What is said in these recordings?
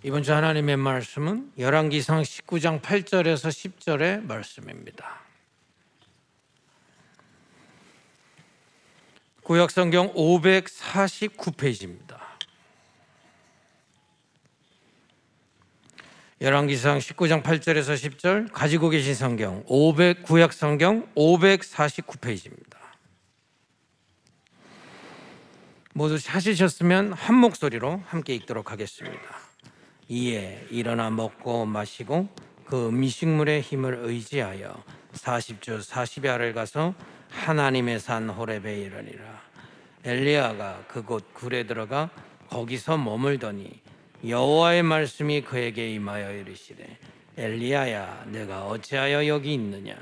이번 주 하나님의 말씀은 열왕기상 19장 8절에서 10절의 말씀입니다. 구약성경 549페이지입니다. 열왕기상 19장 8절에서 10절 가지고 계신 성경 구약성경 549페이지입니다. 모두 찾으셨으면 한 목소리로 함께 읽도록 하겠습니다. 이에 일어나 먹고 마시고 그 미식물의 힘을 의지하여 40주 40야를 가서 하나님의 산 호렙에 이르니라. 엘리야가 그곳 굴에 들어가 거기서 머물더니 여호와의 말씀이 그에게 임하여 이르시되 엘리야야 내가 어찌하여 여기 있느냐.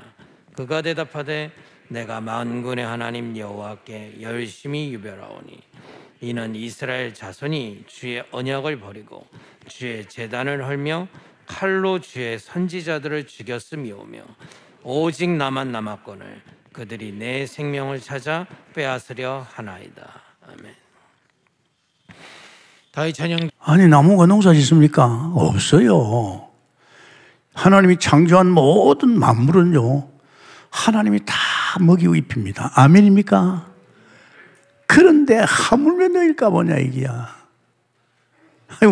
그가 대답하되 내가 만군의 하나님 여호와께 열심히 유별하오니 이는 이스라엘 자손이 주의 언약을 버리고 주의 제단을 헐며 칼로 주의 선지자들을 죽였음이오며 오직 나만 남았거늘 그들이 내 생명을 찾아 빼앗으려 하나이다. 아멘. 다윗 찬양. 아니 나무가 농사 짓습니까? 없어요. 하나님이 창조한 모든 만물은요 하나님이 다 먹이고 입힙니다. 아멘입니까? 그런데 하물며 너일까 보냐 이게야.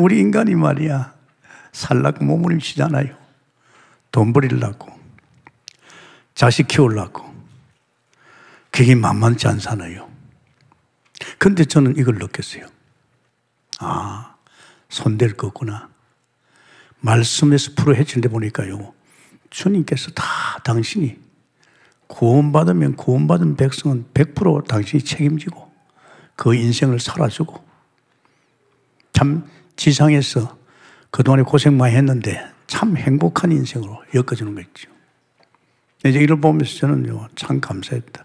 우리 인간이 말이야 살라고 몸부림치잖아요. 돈 벌이려고 자식 키우려고 그게 만만치 않잖아요. 그런데 저는 이걸 느꼈어요. 아, 손댈 거구나. 말씀에서 풀어헤치는데 보니까요 주님께서 다 당신이 구원받으면 구원받은 백성은 100% 당신이 책임지고 그 인생을 살아주고 참 지상에서 그동안에 고생 많이 했는데 참 행복한 인생으로 엮어주는 거 있죠. 이제 이걸 보면서 저는요 참 감사했다.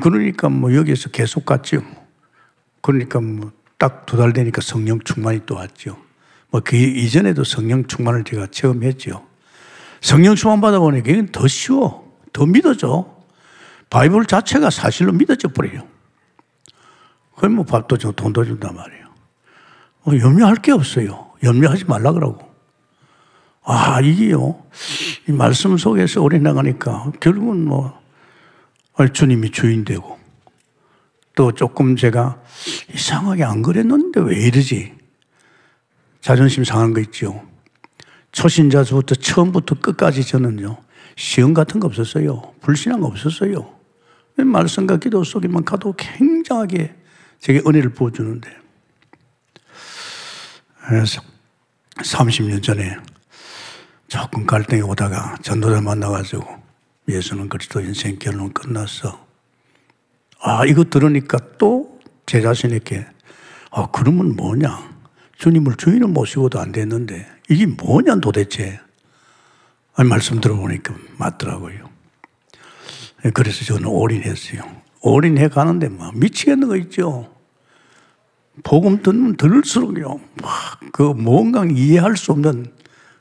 그러니까 뭐 여기에서 계속 갔죠. 그러니까 뭐 딱 2달 되니까 성령 충만이 또 왔죠. 뭐 그 이전에도 성령 충만을 제가 체험했죠. 성령 충만 받아보니까 이건 더 쉬워. 더 믿어져. 바이블 자체가 사실로 믿어져 버려요. 그럼 뭐 밥도 주고 돈도 준단 말이에요. 염려할 게 없어요. 염려하지 말라 그러고. 아, 이게요. 이 말씀 속에서 오래 나가니까 결국은 뭐 주님이 주인 되고 또 조금 제가 이상하게 안 그랬는데 왜 이러지? 자존심 상한 거 있죠. 초신자부터 처음부터 끝까지 저는요. 시험 같은 거 없었어요. 불신한 거 없었어요. 말씀과 기도 속에만 가도 굉장하게 제게 은혜를 부어주는데. 그래서 30년 전에 조금 갈등이 오다가 전도자 만나가지고 예수는 그리스도 인생 결론 끝났어. 아, 이거 들으니까 또 제 자신에게 그러면 뭐냐. 주님을 주인을 모시고도 안 됐는데 이게 뭐냐 도대체. 말씀 들어보니까 맞더라고요. 그래서 저는 올인했어요. 올인해 가는데 막 미치겠는 거 있죠. 복음 듣는 들을수록요, 막 그 뭔가 이해할 수 없는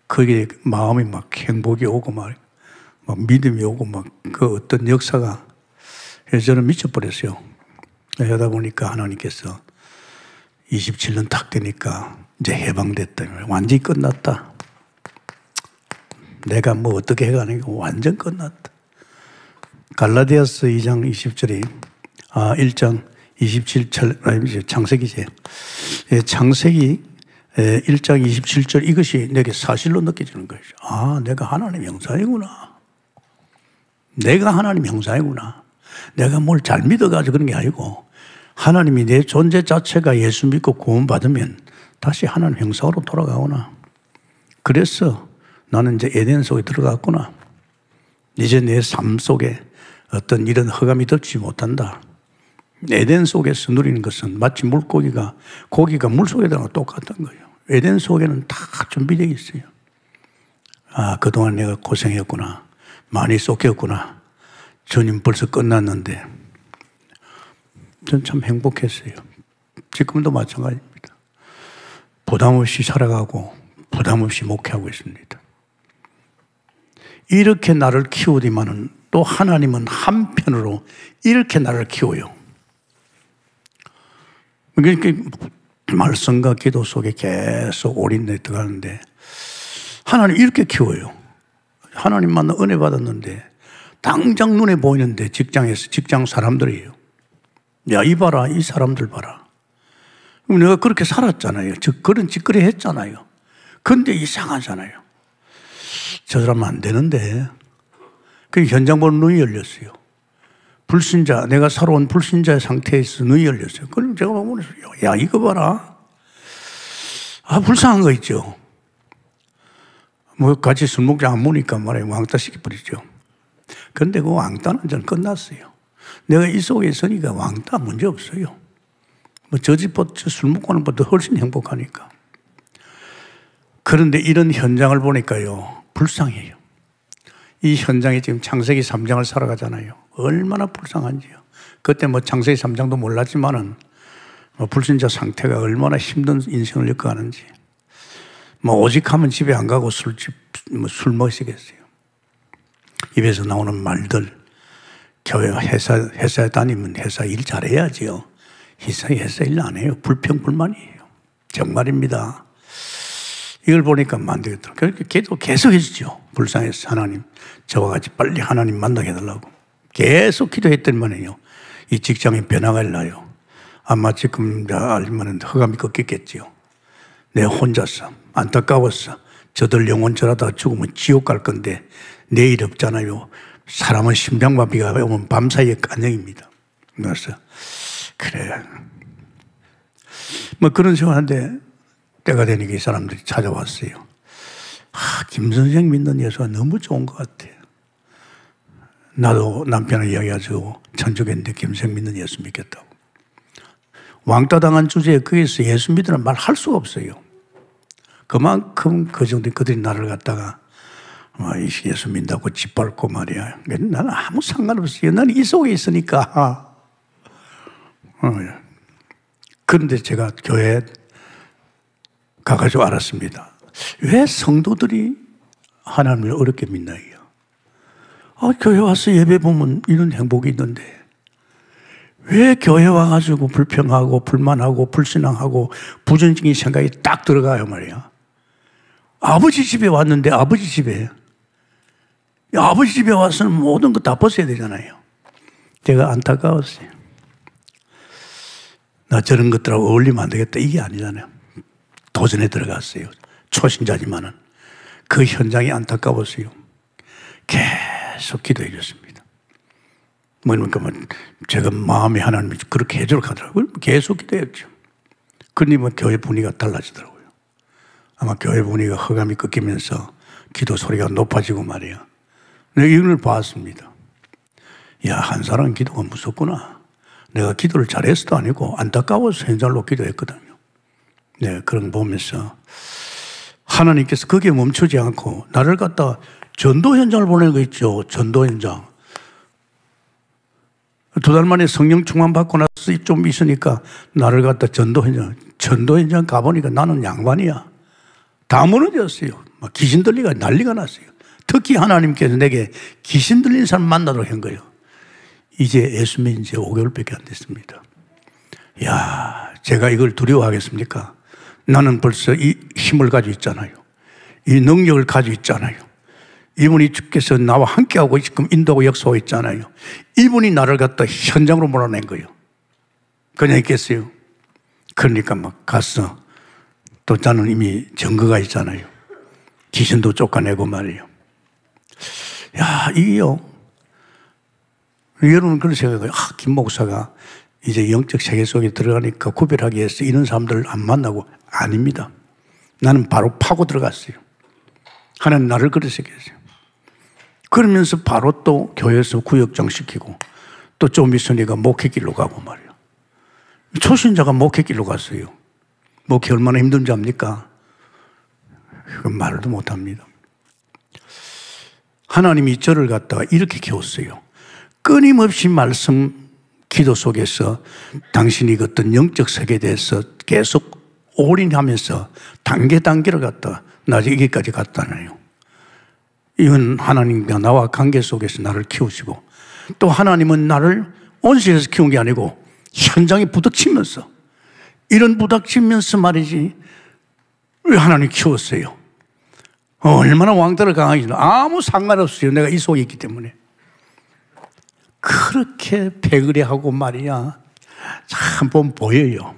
그게 마음이 막 행복이 오고 막 믿음이 오고 막 그 어떤 역사가. 그래서 저는 미쳐버렸어요. 그러다 보니까 하나님께서 27년 딱 되니까 이제 해방됐다. 완전히 끝났다. 내가 뭐 어떻게 해가는 게 완전 끝났다. 갈라디아서 2장 20절에 1장 27절 창세기제. 창세기 1장 27절 이것이 내게 사실로 느껴지는 것이죠. 아, 내가 하나님 형상이구나. 내가 하나님 형상이구나. 내가 뭘 잘 믿어가지고 그런 게 아니고 하나님이 내 존재 자체가 예수 믿고 구원받으면 다시 하나님 형상으로 돌아가구나. 그래서 나는 이제 에덴 속에 들어갔구나. 이제 내 삶 속에 어떤 이런 허감이 덮지 못한다. 에덴 속에서 누리는 것은 마치 고기가 물속에 들어가 똑같은 거예요. 에덴 속에는 다 준비되어 있어요. 아, 그동안 내가 고생했구나. 많이 쏟겼구나. 주님 벌써 끝났는데 전 참 행복했어요. 지금도 마찬가지입니다. 부담 없이 살아가고 부담 없이 목회하고 있습니다. 이렇게 나를 키우지만은 또 하나님은 한편으로 이렇게 나를 키워요. 그러니까 말씀과 기도 속에 계속 올인돼 들어가는데 하나님 이렇게 키워요. 하나님 만나 은혜 받았는데 당장 눈에 보이는데 직장에서 직장 사람들이에요. 야, 이 봐라, 이 사람들 봐라. 내가 그렇게 살았잖아요. 그런 짓거리 했잖아요. 근데 이상하잖아요. 저 사람은 안 되는데. 그 현장 보는 눈이 열렸어요. 불신자, 내가 살아온 불신자의 상태에서 눈이 열렸어요. 그럼 제가 보면서, 야, 이거 봐라. 아, 불쌍한 거 있죠. 뭐 같이 술 먹자 안 먹으니까 말이에요. 왕따 시켜버리죠. 근데 그 왕따는 저는 끝났어요. 내가 이 속에 있으니까 왕따 문제 없어요. 뭐 저 집보다 술 먹고 하는 것보다 훨씬 행복하니까. 그런데 이런 현장을 보니까요, 불쌍해요. 이 현장에 지금 창세기 3장을 살아가잖아요. 얼마나 불쌍한지요. 그때 뭐 창세기 3장도 몰랐지만은 뭐 불신자 상태가 얼마나 힘든 인생을 겪어가는지. 뭐 오직 하면 집에 안 가고 술 먹으시겠어요. 입에서 나오는 말들, 교회 회사에 다니면 회사 일 잘해야지요. 회사 일 안 해요. 불평불만이에요. 정말입니다. 이걸 보니까 안 되겠더라고요. 그렇게 기도 계속 해주죠. 불쌍해서 하나님, 저와 같이 빨리 하나님 만나게 해달라고. 계속 기도했더니만요, 이 직장에 변화가 일나요. 아마 지금 알면 허감이 꺾였겠지요. 내 혼자서 안타까웠어. 저들 영혼 저러다 죽으면 지옥 갈 건데 내일 없잖아요. 사람은 심장마비가 오면 밤사이에 간영입니다. 그래서 그래. 뭐 그런 생각하는데 때가 되니까 이 사람들이 찾아왔어요. 아, 김 선생 믿는 예수가 너무 좋은 것 같아. 나도 남편을 이야기하고 천주교인데 김 선생 믿는 예수 믿겠다고. 왕따 당한 주제에 거기서 예수 믿으라는 말 할 수가 없어요. 그만큼 그 정도 그들이 나를 갖다가 예수 믿다고 짓밟고 말이야. 나는 아무 상관없어요. 나는 이 속에 있으니까. 그런데 제가 교회에 가가지고 알았습니다. 왜 성도들이 하나님을 어렵게 믿나요? 교회 와서 예배 보면 이런 행복이 있는데 왜 교회 와가지고 불평하고 불만하고 불신앙하고 부정적인 생각이 딱 들어가요 말이야. 아버지 집에 왔는데 아버지 집에 와서는 모든 거 다 벗어야 되잖아요. 제가 안타까웠어요. 나 저런 것들하고 어울리면 안 되겠다 이게 아니잖아요. 도전에 들어갔어요. 초신자지만은 그 현장이 안타까웠어요. 계속 기도해 줬습니다. 뭐니까 제가 마음이 하나님이 그렇게 해주려고 하더라고요. 계속 기도했죠. 그러니 교회 분위기가 달라지더라고요. 아마 교회 분위기가 허감이 꺾이면서 기도 소리가 높아지고 말이야. 내가 이걸 봤습니다. 야, 한 사람은 기도가 무섭구나. 내가 기도를 잘해서도 아니고 안타까워서 현장으로 기도했거든요. 네, 그런 거 보면서 하나님께서 거기에 멈추지 않고 나를 갖다 전도 현장을 보내는 거 있죠. 전도 현장. 2달 만에 성령 충만 받고 나서 좀 있으니까 나를 갖다 전도 현장 가보니까 나는 양반이야. 다 무너졌어요. 막 귀신 들리가 난리가 났어요. 특히 하나님께서 내게 귀신 들린 사람 만나도록 한 거예요. 이제 예수 믿은 지 5개월밖에 안 됐습니다. 야, 제가 이걸 두려워하겠습니까? 나는 벌써 이 힘을 가지고 있잖아요. 이 능력을 가지고 있잖아요. 이분이 주께서 나와 함께하고 지금 인도하고 역사하고 있잖아요. 이분이 나를 갖다 현장으로 몰아낸 거예요. 그냥 있겠어요? 그러니까 막 가서 또 저는 이미 증거가 있잖아요. 귀신도 쫓아내고 말이에요. 야, 이게요. 여러분 그런 생각을 김 목사가 이제 영적 세계 속에 들어가니까 구별하기 위해서 이런 사람들을 안 만나고 아닙니다. 나는 바로 파고 들어갔어요. 하나님 나를 그렇게 했어요. 그러면서 바로 또 교회에서 구역장 시키고 또 좀 있으니까 목회길로 가고 말이에요. 초신자가 목회길로 갔어요. 목회 얼마나 힘든지 압니까? 그건 말도 못합니다. 하나님이 저를 갖다가 이렇게 키웠어요. 끊임없이 말씀 기도 속에서 당신이 어떤 영적 세계에 대해서 계속 올인하면서 단계를 갖다 나중에 여기까지 갔다네요. 이건 하나님과 나와 관계 속에서 나를 키우시고 또 하나님은 나를 온실에서 키운 게 아니고 현장에 부딪히면서 이런 부닥치면서 말이지 왜 하나님 키웠어요? 얼마나 왕따를 강하게 아무 상관없어요. 내가 이 속에 있기 때문에. 그렇게 패거리하고 말이야 참 보면 보여요.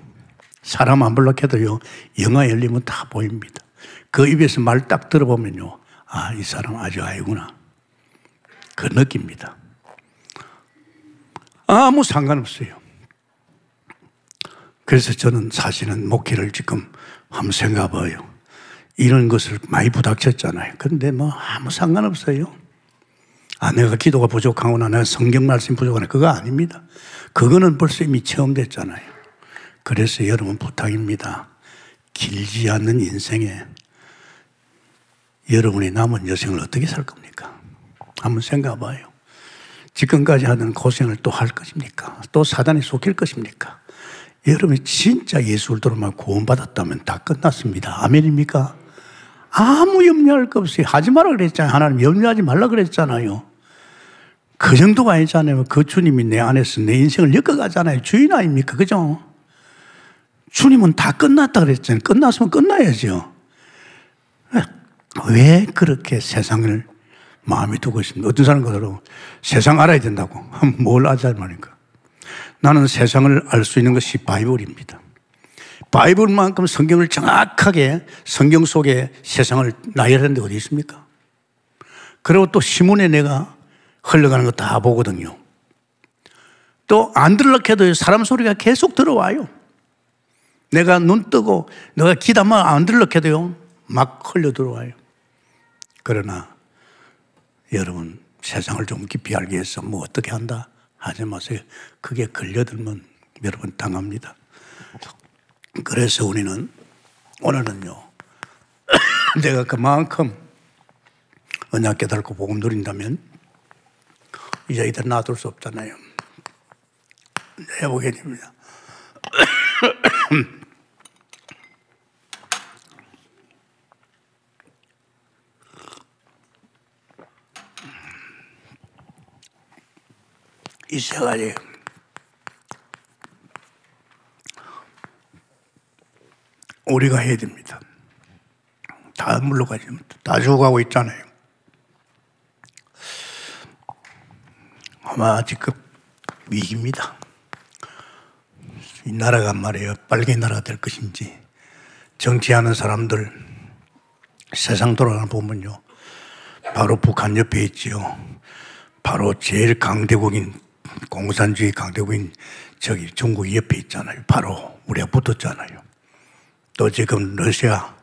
사람 안 불러켜도요 영화 열리면 다 보입니다. 그 입에서 말 딱 들어보면요 아, 이 사람 아주 아이구나 그 느낍니다. 아무 상관없어요. 그래서 저는 사실은 목회를 지금 한번 생각해 봐요. 이런 것을 많이 부닥쳤잖아요. 그런데 뭐 아무 상관없어요. 아, 내가 기도가 부족하거나 내가 성경 말씀이 부족하거나 그거 아닙니다. 그거는 벌써 이미 체험됐잖아요. 그래서 여러분 부탁입니다. 길지 않는 인생에 여러분이 남은 여생을 어떻게 살 겁니까? 한번 생각해 봐요. 지금까지 하던 고생을 또 할 것입니까? 또 사단에 속일 것입니까? 여러분이 진짜 예수를 들어만 구원받았다면 다 끝났습니다. 아멘입니까? 아무 염려할 거 없어요. 하지 마라 그랬잖아요. 하나님 염려하지 말라 그랬잖아요. 그 정도가 아니잖아요. 그 주님이 내 안에서 내 인생을 엮어가잖아요. 주인 아닙니까? 그죠? 주님은 다 끝났다 그랬잖아요. 끝났으면 끝나야죠. 왜 그렇게 세상을 마음에 두고 있습니다. 어떤 사람 그대로 세상 알아야 된다고. 뭘 알자 말인가. 나는 세상을 알 수 있는 것이 바이블입니다. 바이블만큼 성경을 정확하게 성경 속에 세상을 나열하는 데 어디 있습니까? 그리고 또 신문에 내가 흘러가는 거 다 보거든요. 또 안 들으려고 해도 사람 소리가 계속 들어와요. 내가 눈 뜨고 내가 기다만 안 들으려고 해도요 막 흘려 들어와요. 그러나 여러분 세상을 좀 깊이 알기 위해서 뭐 어떻게 한다 하지 마세요. 그게 걸려들면 여러분 당합니다. 그래서 우리는 오늘은요 내가 그만큼 언약 깨달고 복음 누린다면 이제 이들 놔둘 수 없잖아요. 해보게 됩니다. 이 세 가지 우리가 해야 됩니다. 다 물러가지 다 죽어가고 있잖아요. 아마 지금 위기입니다. 이 나라가 말이에요 빨개 나라가 될 것인지 정치하는 사람들 세상 돌아가는 보면요 바로 북한 옆에 있지요. 바로 제일 강대국인 공산주의 강대국인 저기 중국 옆에 있잖아요. 바로 우리가 붙었잖아요. 또 지금 러시아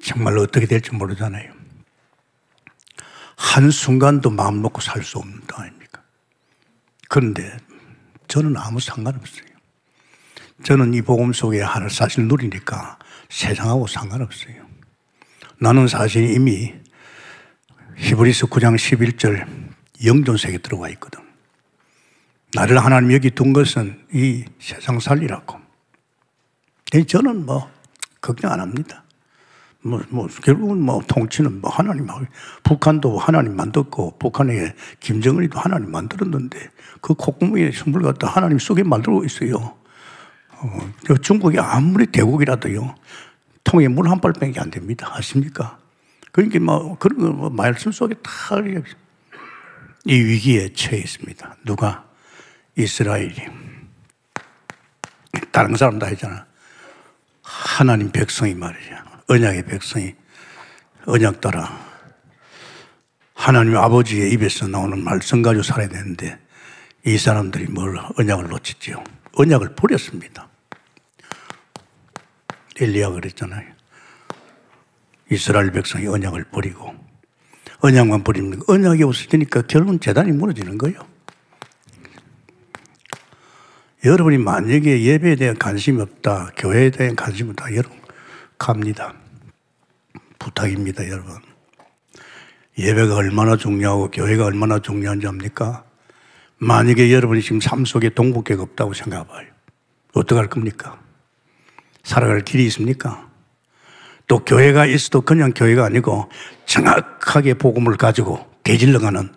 정말 어떻게 될지 모르잖아요. 한순간도 마음 놓고 살 수 없는 거 아닙니까? 그런데 저는 아무 상관없어요. 저는 이 복음 속에 하늘 사실 누리니까 세상하고 상관없어요. 나는 사실 이미 히브리서 9장 11절 영존세계에 들어가 있거든. 나를 하나님 여기 둔 것은 이 세상 살리라고. 저는 뭐 걱정 안 합니다. 결국은 통치는 하나님하고 북한도 하나님 만들고 북한에 김정은이도 하나님 만들었는데 그 콧구멍에 선물 갖다 하나님 속에 만들고 있어요. 중국이 아무리 대국이라도요 통에 물 한 발밖에 안 됩니다. 아십니까? 그러니까 그런 거 말씀 속에 다 이 위기에 처해 있습니다. 누가? 이스라엘이. 다른 사람 다 했잖아. 하나님 백성이 말이야. 언약의 백성이 언약 따라 하나님 아버지의 입에서 나오는 말씀 가지고 살아야 되는데 이 사람들이 뭘 언약을 놓쳤지요. 언약을 버렸습니다. 엘리야가 그랬잖아요. 이스라엘 백성이 언약을 버리고 언약만 버리면 언약이 없어지니까 결국은 제단이 무너지는 거예요. 여러분이 만약에 예배에 대한 관심이 없다, 교회에 대한 관심이 없다, 여러분 갑니다. 부탁입니다, 여러분. 예배가 얼마나 중요하고 교회가 얼마나 중요한지 압니까? 만약에 여러분이 지금 삶 속에 동북계가 없다고 생각해 봐요. 어떡할 겁니까? 살아갈 길이 있습니까? 또 교회가 있어도 그냥 교회가 아니고 정확하게 복음을 가지고 개질러가는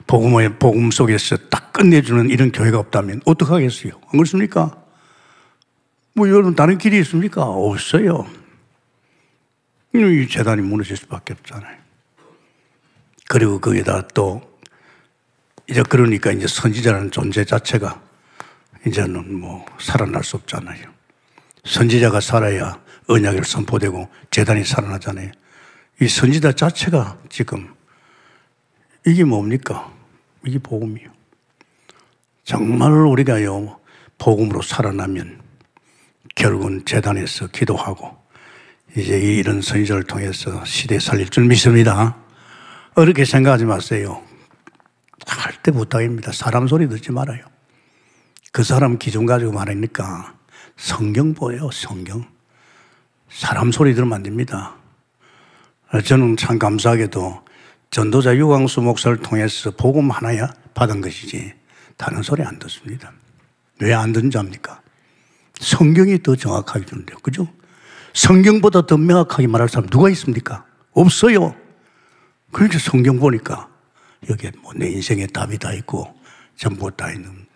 복음 속에서 딱 끝내주는 이런 교회가 없다면 어떡하겠어요? 안 그렇습니까? 뭐 여러분 다른 길이 있습니까? 없어요. 이 재단이 무너질 수밖에 없잖아요. 그리고 거기다 또 이제 그러니까 이제 선지자라는 존재 자체가 이제는 뭐 살아날 수 없잖아요. 선지자가 살아야 언약이 선포되고 재단이 살아나잖아요. 이 선지자 자체가 지금 이게 뭡니까? 이게 복음이요. 정말 우리가요 복음으로 살아나면 결국은 재단에서 기도하고 이제 이런 선지자를 통해서 시대에 살릴 줄 믿습니다. 어렵게 생각하지 마세요. 절대 부탁입니다. 사람 소리 듣지 말아요. 그 사람 기준 가지고 말하니까 성경 보여요. 성경. 사람 소리 들으면 안 됩니다. 저는 참 감사하게도 전도자 유광수 목사를 통해서 복음 하나야 받은 것이지 다른 소리 안 듣습니다. 왜 안 듣는지 압니까? 성경이 더 정확하게 주는데요. 그죠? 성경보다 더 명확하게 말할 사람 누가 있습니까? 없어요. 그러니까 성경 보니까 여기에 뭐 내 인생에 답이 다 있고 전부 다 있는.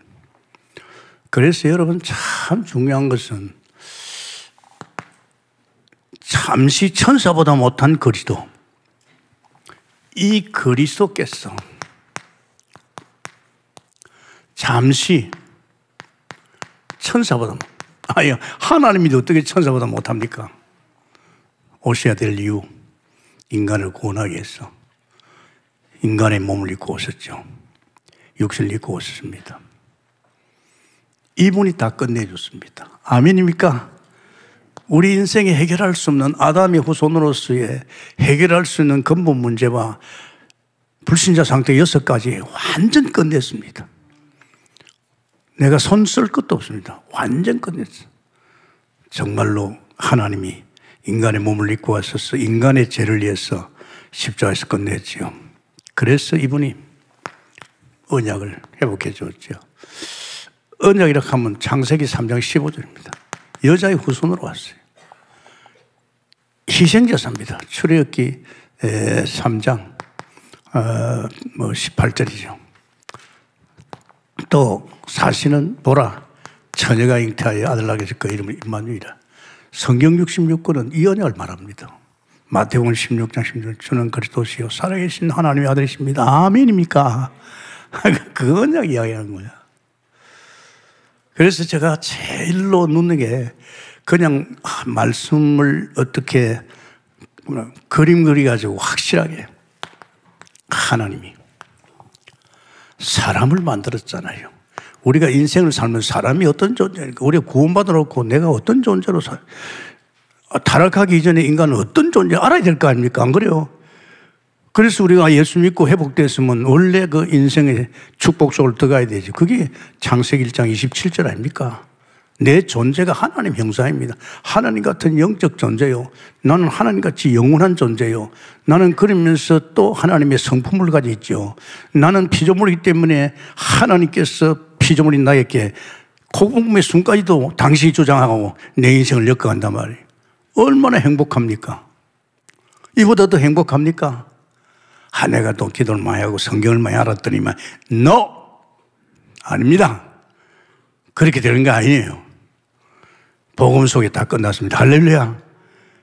그래서 여러분 참 중요한 것은 잠시 천사보다 못한 그리스도, 이 그리스도께서 잠시 천사보다 아니 하나님이 어떻게 천사보다 못합니까? 오셔야 될 이유, 인간을 구원하기 위해서 인간의 몸을 입고 오셨죠. 육신을 입고 오셨습니다. 이분이 다 끝내줬습니다. 아멘입니까? 우리 인생에 해결할 수 없는 아담의 후손으로서의 해결할 수 있는 근본 문제와 불신자 상태 6가지 완전 끝냈습니다. 내가 손 쓸 것도 없습니다. 완전 끝냈어. 정말로 하나님이 인간의 몸을 입고 와셔서 인간의 죄를 위해서 십자가에서 끝냈지요. 그래서 이분이 언약을 회복해 줬죠. 언약이라고 하면 창세기 3장 15절입니다. 여자의 후손으로 왔어요. 희생제사입니다. 출애굽기 3장 18절이죠. 또 사시는 보라 처녀가 잉태하여 아들 낳게 될 그 이름은 임마누이라. 성경 66권은 이 언약을 말합니다. 마태복음 16장 16절 주는 그리스도시요 살아계신 하나님의 아들이십니다. 아멘입니까? 그 언약 이야기하는 거야. 그래서 제가 제일로 눈는 게 그냥 말씀을 어떻게 그림 그려가지고 확실하게 하나님이 사람을 만들었잖아요. 우리가 인생을 살면 사람이 어떤 존재니까 우리가 구원받아 놓고 내가 어떤 존재로 타락하기 이전에 인간은 어떤 존재 알아야 될 거 아닙니까? 안 그래요? 그래서 우리가 예수 믿고 회복됐으면 원래 그 인생의 축복 속으로 들어가야 되지. 그게 창세기 1장 27절 아닙니까? 내 존재가 하나님 형상입니다. 하나님 같은 영적 존재요. 나는 하나님같이 영원한 존재요. 나는 그러면서 또 하나님의 성품을 가지고 있죠. 나는 피조물이기 때문에 하나님께서 피조물인 나에게 고국의 숨까지도 당신이 주장하고 내 인생을 엮어간단 말이에요. 얼마나 행복합니까? 이보다 더 행복합니까? 내가 또 기도를 많이 하고 성경을 많이 알았더니만 NO! 아닙니다. 그렇게 되는 거 아니에요. 복음 속에 다 끝났습니다. 할렐루야.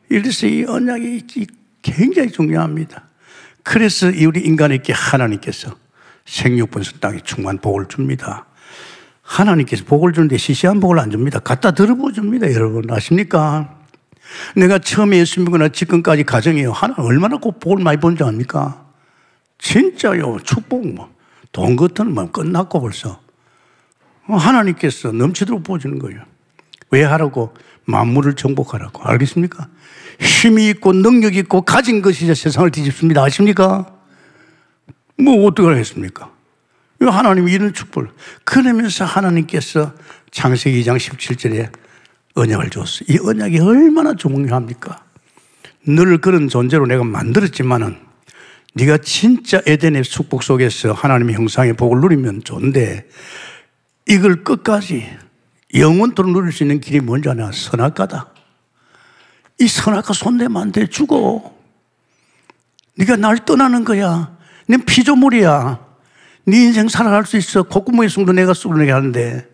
이래서 이 언약이 굉장히 중요합니다. 그래서 우리 인간에게 하나님께서 생육번성 땅에 충만한 복을 줍니다. 하나님께서 복을 주는데 시시한 복을 안 줍니다. 갖다 들어보 줍니다. 여러분 아십니까? 내가 처음에 예수 믿거나 지금까지 가정이에요. 하나님 얼마나 꼭 복을 많이 본 줄 압니까? 진짜요. 축복 돈 같은 뭐 끝났고 벌써 하나님께서 넘치도록 보여주는 거예요. 왜 하라고? 만물을 정복하라고. 알겠습니까? 힘이 있고 능력이 있고 가진 것이 이제 세상을 뒤집습니다. 아십니까? 뭐 어떻게 하겠습니까? 하나님이 이런 축복을. 그러면서 하나님께서 창세기 2장 17절에 언약을 줬어요. 이 언약이 얼마나 중요합니까? 늘 그런 존재로 내가 만들었지만은 네가 진짜 에덴의 축복 속에서 하나님의 형상의 복을 누리면 좋은데 이걸 끝까지 영원토록 누릴 수 있는 길이 뭔지 아냐? 선악과다. 이 선악과 손대면 안 돼. 죽어. 네가 날 떠나는 거야. 넌 피조물이야. 네 인생 살아갈 수 있어. 콧구멍에 숨도 내가 쑥어내게 하는데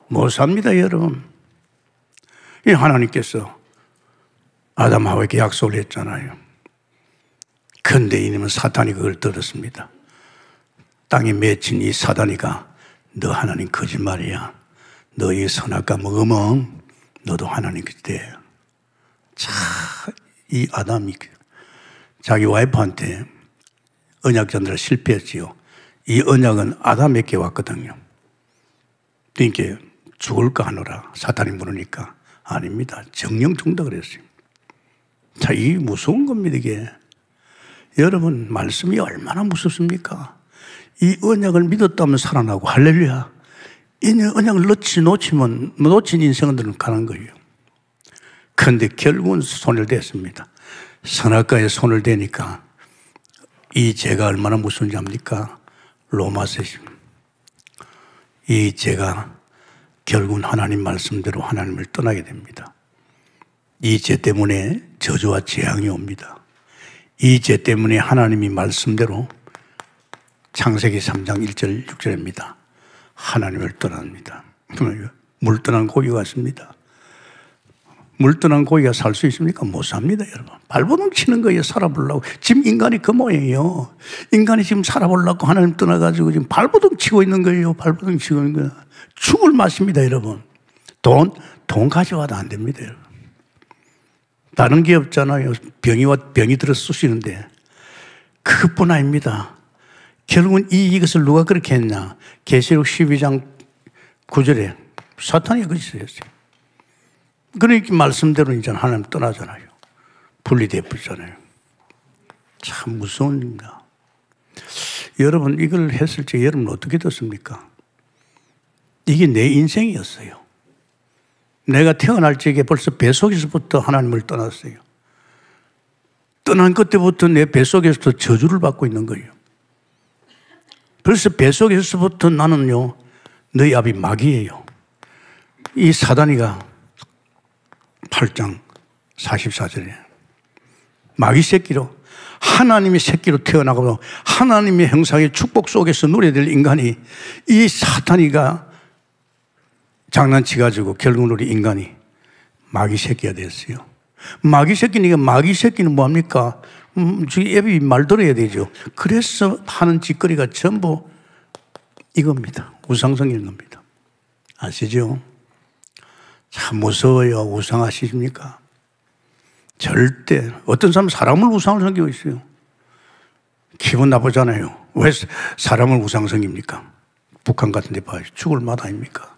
못 삽니다, 여러분. 이 하나님께서 아담하고에게 약속을 했잖아요. 그런데 이놈은 사탄이 그걸 들었습니다. 땅에 맺힌 이 사단이가 너 하나님 거짓말이야. 너의 선악과 먹으면 너도 하나님 돼. 자, 이 아담이 자기 와이프한테 언약 전달을 실패했지요. 이 언약은 아담에게 왔거든요. 그러니까 죽을까 하노라. 사탄이 물으니까 아닙니다. 정령 죽는다 그랬어요. 자, 이게 무서운 겁니다, 이게. 여러분, 말씀이 얼마나 무섭습니까? 이 언약을 믿었다면 살아나고, 할렐루야. 이 언약을 놓친 인생들은 가는 거예요. 그런데 결국은 손을 댔습니다. 선악과에 손을 대니까 이 죄가 얼마나 무서운지 압니까? 로마서 이 죄가 결국은 하나님 말씀대로 하나님을 떠나게 됩니다. 이 죄 때문에 저주와 재앙이 옵니다. 이 죄 때문에 하나님이 말씀대로 창세기 3장 1절 6절입니다. 하나님을 떠납니다. 물 떠난 고기 같습니다. 물 떠난 고기가 살 수 있습니까? 못 삽니다, 여러분. 발버둥 치는 거예요, 살아보려고. 지금 인간이 그 모양이에요. 인간이 지금 살아보려고 하나님 떠나가지고 지금 발버둥 치고 있는 거예요. 발버둥 치고 있는 거예요. 죽을 맛입니다, 여러분. 돈 가져와도 안 됩니다, 여러분. 다른 게 없잖아요. 병이 들어 쑤시는데. 그것뿐 아닙니다. 결국은 이것을 누가 그렇게 했냐. 계시록 12장 9절에 사탄이 그렇게 했어요. 그러니까 말씀대로 이제 하나님 떠나잖아요. 분리돼 버리잖아요. 참 무서운 일입니다. 여러분, 이걸 했을 때 여러분 어떻게 됐습니까? 이게 내 인생이었어요. 내가 태어날 적에 벌써 뱃속에서부터 하나님을 떠났어요. 떠난 그때부터 내 뱃속에서부터 저주를 받고 있는 거예요. 벌써 뱃속에서부터 나는요, 너희 아비 마귀예요. 이 사단이가 8장 44절에 마귀 새끼로, 하나님의 새끼로 태어나고 하나님의 형상의 축복 속에서 누려야 될 인간이, 이 사탄이가 장난치가지고 결국은 우리 인간이 마귀 새끼가 됐어요. 마귀 새끼니까, 마귀 새끼는 뭐합니까? 애비 말 들어야 되죠. 그래서 하는 짓거리가 전부 이겁니다. 우상성인 겁니다. 아시죠? 참 무서워요. 우상하십니까? 절대. 어떤 사람은 사람을 우상을 섬기고 있어요. 기분 나쁘잖아요. 왜 사람을 우상 섬깁니까? 북한 같은 데 봐요. 죽을 맛 아닙니까?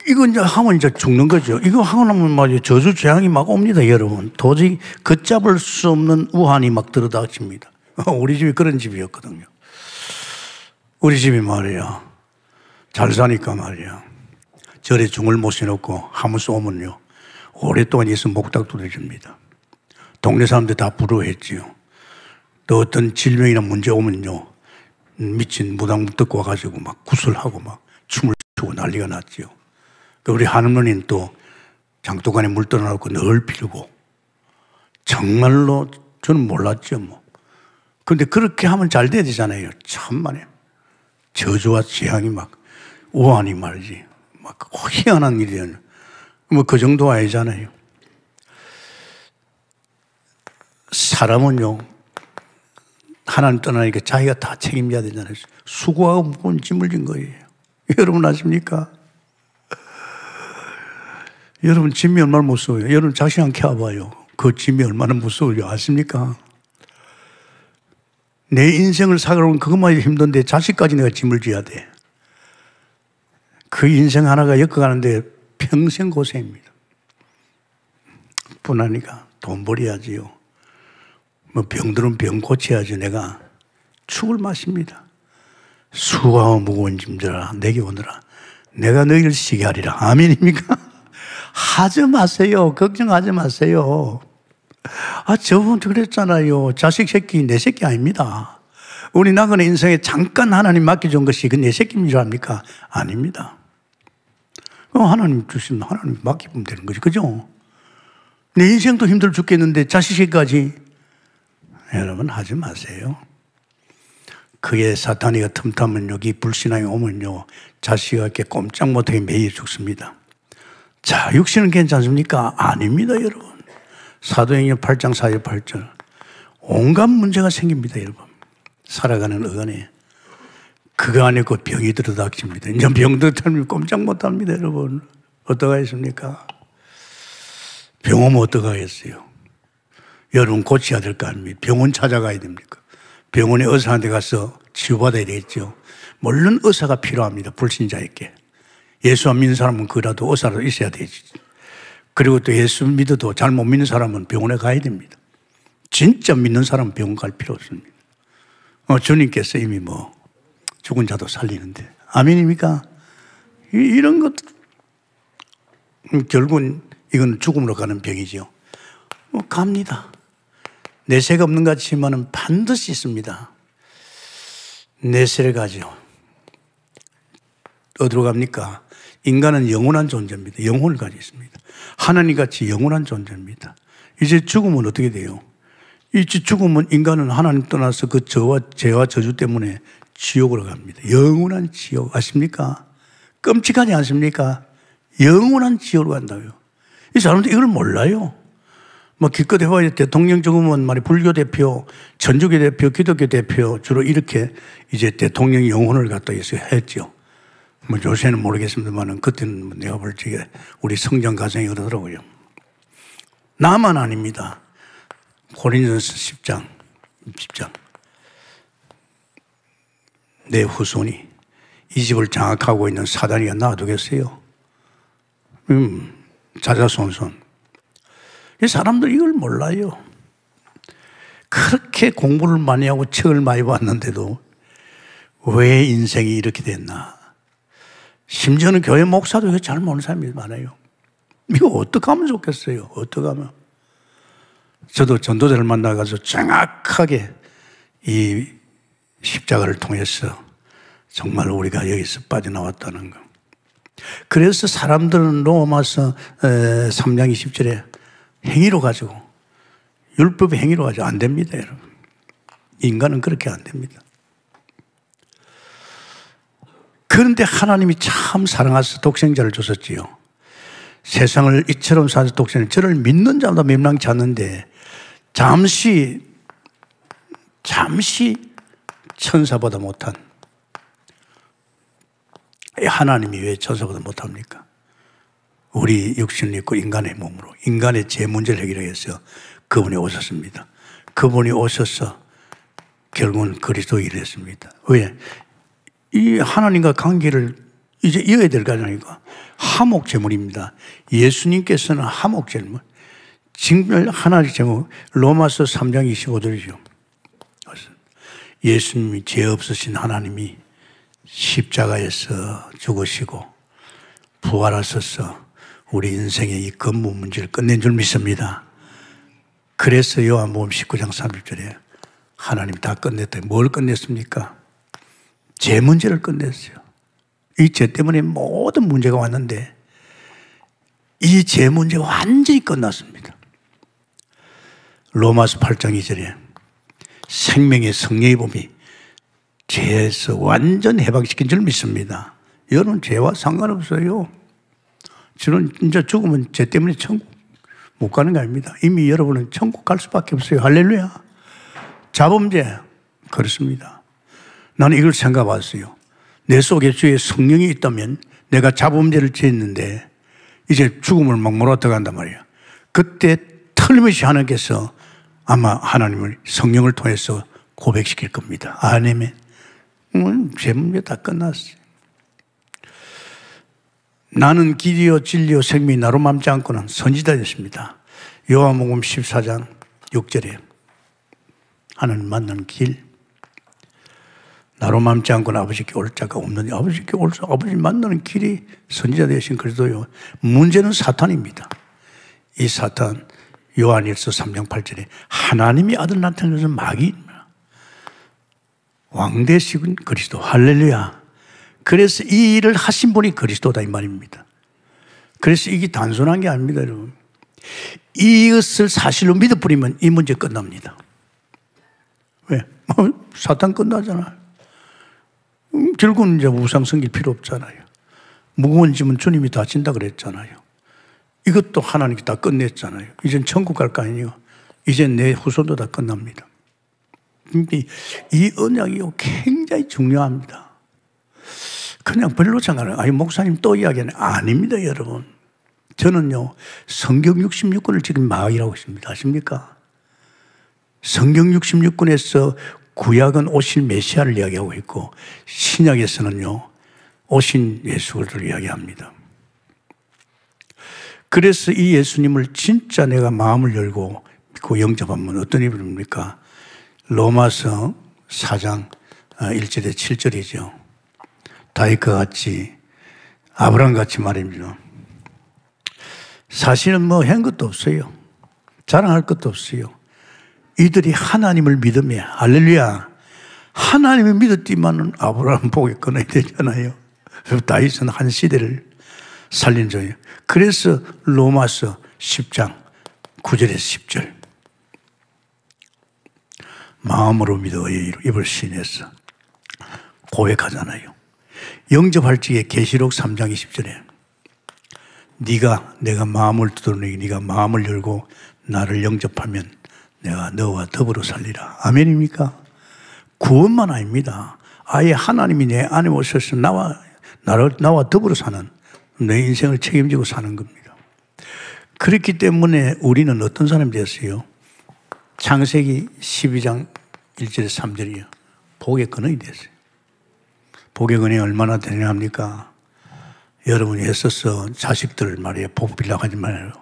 이거 이제 하면 이제 죽는 거죠. 이거 하고 나면 말이에요. 저주 재앙이 막 옵니다, 여러분. 도저히 걷잡을 수 없는 우환이 막 들어닥칩니다. 우리 집이 그런 집이었거든요. 우리 집이 말이야. 잘 사니까 말이야. 절에 중을 모셔놓고 하무스 오면요, 오랫동안 있으면 목탁 두드려줍니다. 동네 사람들 다 부러워했지요. 또 어떤 질병이나 문제 오면요, 미친 무당 듣고 와가지고 막 구슬하고 막 춤을 추고 난리가 났지요. 우리 하느님은 또 장독안에 물 떠나놓고 늘 피우고, 정말로 저는 몰랐죠, 뭐. 그런데 그렇게 하면 잘 돼야 되잖아요. 참만에. 저주와 재앙이 막, 우환이 말이지. 막 희한한 일이에요. 뭐 그 정도 아니잖아요. 사람은요, 하나님 떠나니까 자기가 다 책임져야 되잖아요. 수고하고 무거운 짐을 진 거예요. 여러분 아십니까? 여러분 짐이 얼마나 무서워요. 여러분 자신 않게 와봐요. 그 짐이 얼마나 무서워요. 아십니까? 내 인생을 살아가면 그것만 해도 힘든데 자식까지 내가 짐을 져야 돼. 그 인생 하나가 엮어가는데 평생 고생입니다. 뿐하니까 돈 벌어야지요. 뭐 병들은 병 고쳐야지. 내가 죽을 맛입니다. 수고하고 무거운 짐들아 내게 오너라. 내가 너희를 쉬게 하리라. 아멘입니까? 하지 마세요. 걱정하지 마세요. 저분도 그랬잖아요. 자식 새끼 내 새끼 아닙니다. 우리 나그네 인생에 잠깐 하나님 맡겨준 것이 그 내 새끼인 줄 압니까? 아닙니다. 그럼 하나님 주시면 하나님 맡기면 되는 거죠. 그죠? 내 인생도 힘들어 죽겠는데 자식 새끼까지. 여러분 하지 마세요. 그게 사탄이가 틈타면 여기 불신앙이 오면요, 자식에게 꼼짝 못하게 매여 죽습니다. 자, 육신은 괜찮습니까? 아닙니다, 여러분. 사도행전 8장 4절 8절. 온갖 문제가 생깁니다, 여러분. 살아가는 어간에. 그거 안에 그 병이 들어닥칩니다. 이제 병들 때면 꼼짝 못 합니다, 여러분. 어떡하겠습니까? 병 오면 어떡하겠어요? 여러분 고쳐야 될 거 아닙니까? 병원 찾아가야 됩니까? 병원에 의사한테 가서 치유받아야 되겠죠. 물론 의사가 필요합니다, 불신자에게. 예수 안 믿는 사람은 그라도 의사라도 있어야 되지. 그리고 또 예수 믿어도 잘 못 믿는 사람은 병원에 가야 됩니다. 진짜 믿는 사람은 병원 갈 필요 없습니다. 주님께서 이미 죽은 자도 살리는데. 아멘입니까? 이런 것, 결국은 이건 죽음으로 가는 병이죠. 갑니다. 내세가 없는 것 같지만은 반드시 있습니다. 내세를 가죠. 어디로 갑니까? 인간은 영원한 존재입니다. 영혼을 가지고 있습니다. 하나님같이 영원한 존재입니다. 이제 죽으면 어떻게 돼요? 이제 죽으면 인간은 하나님 떠나서 그 죄와 저주 때문에 지옥으로 갑니다. 영원한 지옥 아십니까? 끔찍하지 않습니까? 영원한 지옥으로 간다고요. 이 사람들 이걸 몰라요. 기껏 해봐야 대통령 죽으면 불교 대표, 천주교 대표, 기독교 대표 주로 이렇게 이제 대통령 영혼을 갖다 했죠. 요새는 모르겠습니다만 그때는 내가 볼 적에 우리 성경 가정이 그러더라고요. 나만 아닙니다. 고린도전서 10장 내 후손이 이 집을 장악하고 있는 사단이가 놔두겠어요? 자자손손. 이 사람들 이걸 몰라요. 그렇게 공부를 많이 하고 책을 많이 봤는데도 왜 인생이 이렇게 됐나? 심지어는 교회 목사도 이거 잘 모르는 사람이 많아요. 이거 어떻게 하면 좋겠어요? 어떻게 하면? 저도 전도자를 만나가서 정확하게 이 십자가를 통해서 정말 우리가 여기서 빠져나왔다는 거. 그래서 사람들은 로마서 3장 20절에 행위로 가지고, 율법의 행위로 가지고 안 됩니다, 여러분. 인간은 그렇게 안 됩니다. 그런데 하나님이 참 사랑하셔서 독생자를 주셨지요. 세상을 이처럼 사서 독생자, 저를 믿는 자마다 멸망치 않는데 잠시 천사보다 못한, 하나님이 왜 천사보다 못합니까? 우리 육신을 입고 인간의 몸으로 인간의 죄 문제를 해결해서 그분이 오셨습니다. 그분이 오셔서 결국은 그리스도인이 됐습니다. 왜? 이 하나님과 관계를 이제 이어야 될 거 아닙니까? 화목제물입니다. 예수님께서는 화목제물, 정말 하나님의 제물, 로마서 3장 25절이죠. 예수님이 죄 없으신 하나님이 십자가에서 죽으시고 부활하셔서 우리 인생의 이 근본 문제를 끝낸 줄 믿습니다. 그래서 요한복음 19장 30절에 하나님 다 끝냈다. 뭘 끝냈습니까? 죄 문제를 끝냈어요. 이 죄 때문에 모든 문제가 왔는데 이 죄 문제 완전히 끝났습니다. 로마서 8장 2절에 생명의 성령의 몸이 죄에서 완전 해방시킨 줄 믿습니다. 여러분 죄와 상관없어요. 저는 진짜 죽으면 죄 때문에 천국 못 가는 거 아닙니다. 이미 여러분은 천국 갈 수밖에 없어요. 할렐루야. 자범죄 그렇습니다. 나는 이걸 생각해봤어요. 내 속에 주의 성령이 있다면 내가 자범죄를 지었는데 이제 죽음을 막 몰아들어간단 말이에요. 그때 틀림없이 하나님께서 아마 하나님을 성령을 통해서 고백시킬 겁니다. 아멘. 죄 문제 다 끝났어요. 나는 길이요 진리요 생명이 나로 맘지 않고는 선지자 됐습니다. 요한복음 14장 6절에 하나님 만나는 길, 나로 맘지 않고는 아버지께 올 자가 없느니 아버지께 올수 아버지 만나는 길이 선지자 되신 그리스도요. 문제는 사탄입니다. 이 사탄 요한일서 3장 8절에 하나님이 아들 나타내서 마귀입니다. 왕대식은 그리스도. 할렐루야. 그래서 이 일을 하신 분이 그리스도다 이 말입니다. 그래서 이게 단순한 게 아닙니다, 여러분. 이것을 사실로 믿어버리면 이 문제 끝납니다. 왜? 사탄 끝나잖아요. 결국은 이제 우상 섬길 필요 없잖아요. 무거운 짐은 주님이 다 진다 그랬잖아요. 이것도 하나님께 다 끝냈잖아요. 이젠 천국 갈 거 아니에요. 이젠 내 후손도 다 끝납니다. 이 언약이 굉장히 중요합니다. 그냥 별로 생각해요. 아니, 목사님 또 이야기하네. 아닙니다, 여러분. 저는요, 성경 66권을 지금 마이라고 있습니다. 아십니까? 성경 66권에서 구약은 오실 메시아를 이야기하고 있고, 신약에서는요, 오신 예수를 이야기합니다. 그래서 이 예수님을 진짜 내가 마음을 열고 믿고 영접하면 어떤 일입니까? 로마서 4장 1절에 7절이죠. 다윗과 같이, 아브라함 같이 말입니다. 사실은 뭐 한 것도 없어요. 자랑할 것도 없어요. 이들이 하나님을 믿으며, 할렐루야, 하나님을 믿었지만은 아브라함 복에 끊어야 되잖아요. 다윗은 한 시대를 살린 자예요. 그래서 로마서 10장 9절에서 10절. 마음으로 믿어 입을 신해서 고백하잖아요. 영접할 적에 계시록 3장 20절에 내가 마음을 두드러내기 네가 마음을 열고 나를 영접하면 내가 너와 더불어 살리라. 아멘입니까? 구원만 아닙니다. 아예 하나님이 내 안에 오셔서 나와 더불어 사는, 내 인생을 책임지고 사는 겁니다. 그렇기 때문에 우리는 어떤 사람이 됐어요? 창세기 12장 1절에서 3절이요. 복의 근원이 됐어요. 복의 근원이 얼마나 대단합니까? 여러분이 애써서 자식들을 말이에요. 복 빌려고 하지 말아요.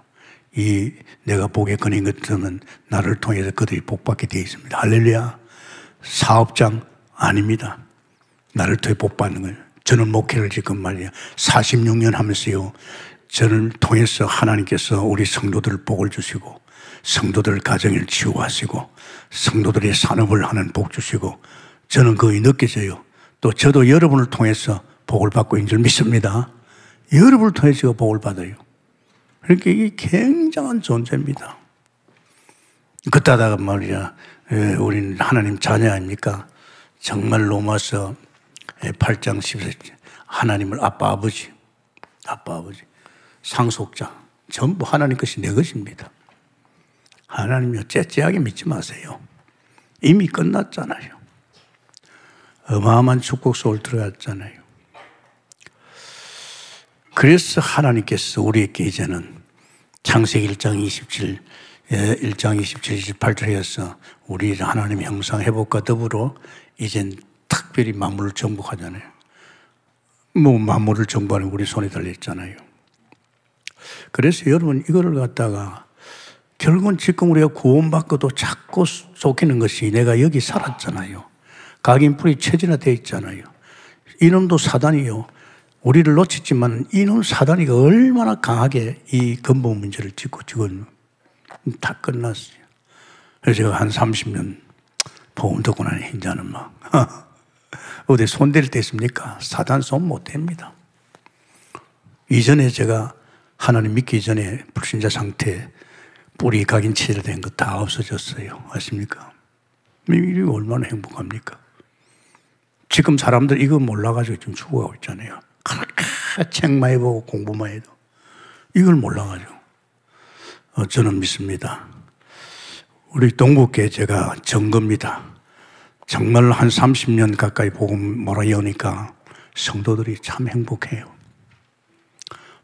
내가 복의 근원인 것들은 나를 통해서 그들이 복받게 되어 있습니다. 할렐루야. 사업장 아닙니다. 나를 통해 복받는 거예요. 저는 목회를 지금 말이에요. 46년 하면서요. 저를 통해서 하나님께서 우리 성도들 복을 주시고, 성도들 가정을 치유하시고, 성도들의 산업을 하는 복 주시고, 저는 그게 느껴져요. 또 저도 여러분을 통해서 복을 받고 있는 줄 믿습니다. 여러분을 통해서 제가 복을 받아요. 그러니까 이게 굉장한 존재입니다. 그따다가 말이야, 우리는 하나님 자녀 아닙니까? 정말 로마서 8장 14절 하나님을 아빠 아버지 상속자 전부 하나님 것이 내 것입니다. 하나님이요 째째하게 믿지 마세요. 이미 끝났잖아요. 어마어마한 축복 속을 들어갔잖아요. 그래서 하나님께서 우리에게 이제는 창세기 1장 27, 28절에서 우리 하나님의 형상 회복과 더불어 이젠 특별히 만물을 정복하잖아요. 뭐 만물을 정복하는 우리 손에 달려있잖아요. 그래서 여러분 이거를 갖다가 결국은 지금 우리가 구원받고도 자꾸 속이는 것이 내가 여기 살았잖아요. 각인풀이 체질화되어 있잖아요. 이놈도 사단이요. 우리를 놓쳤지만 이놈 사단이가 얼마나 강하게 이 근본 문제를 짚고 지금 다 끝났어요. 그래서 제가 한 30년 복음 듣고 나니 이제는 막 어디 손댈 데 있습니까? 사단 손 못 댑니다. 이전에 제가 하나님 믿기 전에 불신자 상태 뿌리 각인 체질된 거 다 없어졌어요. 아십니까? 이게 얼마나 행복합니까? 지금 사람들 이거 몰라가지고 지금 죽어가고 있잖아요. 그렇게 책 많이 보고 공부만 해도 이걸 몰라가지고 저는 믿습니다. 우리 동국교회 제가 정겁니다. 정말 한 30년 가까이 복음 몰아여니까 성도들이 참 행복해요.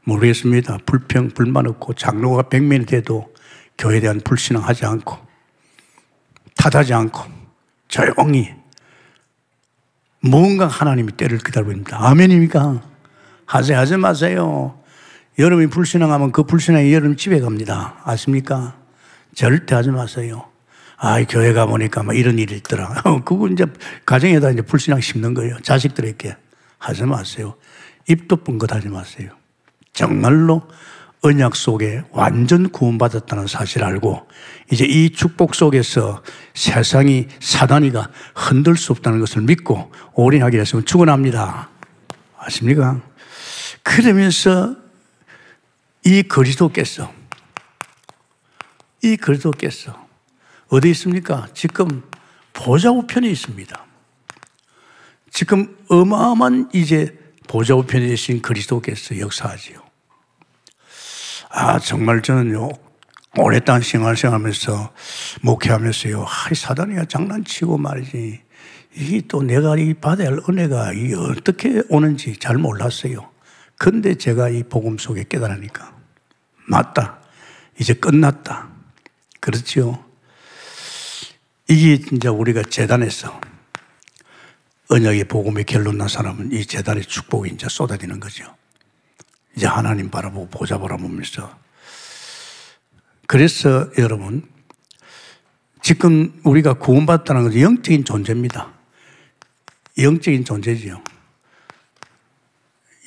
모르겠습니다. 불평, 불만 없고 장로가 100명이 돼도 교회에 대한 불신앙하지 않고 탓하지 않고 조용히 뭔가 하나님이 때를 기다리고 있습니다. 아멘입니까? 하지 마세요. 여러분이 불신앙하면 그 불신앙이 여러분 집에 갑니다. 아십니까? 절대 하지 마세요. 교회 가보니까 막 이런 일이 있더라. 그거 이제 가정에다 이제 불신앙 심는 거예요. 자식들에게. 하지 마세요. 입도 뻥긋 하지 마세요. 정말로 언약 속에 완전 구원받았다는 사실을 알고 이제 이 축복 속에서 세상이 사단이가 흔들 수 없다는 것을 믿고 올인하게 됐으면 축원합니다. 아십니까? 그러면서 이 그리스도께서 어디 있습니까? 지금 보좌 우편에 있습니다. 지금 어마어마한 이제 보좌 우편에 계신 그리스도께서 역사하지요. 정말 저는요, 오랫동안 생활하면서, 목회하면서요, 사단이가 장난치고 말이지. 이게 또 내가 이 받아야 할 은혜가 이게 어떻게 오는지 잘 몰랐어요. 근데 제가 이 복음 속에 깨달으니까, 맞다. 이제 끝났다. 그렇죠. 이게 진짜 우리가 재단에서 언약의 복음의 결론 난 사람은 이 재단의 축복이 이제 쏟아지는 거죠. 이제 하나님 바라보고 보좌 바라보면서. 그래서 여러분, 지금 우리가 구원받았다는 것은 영적인 존재입니다. 영적인 존재지요.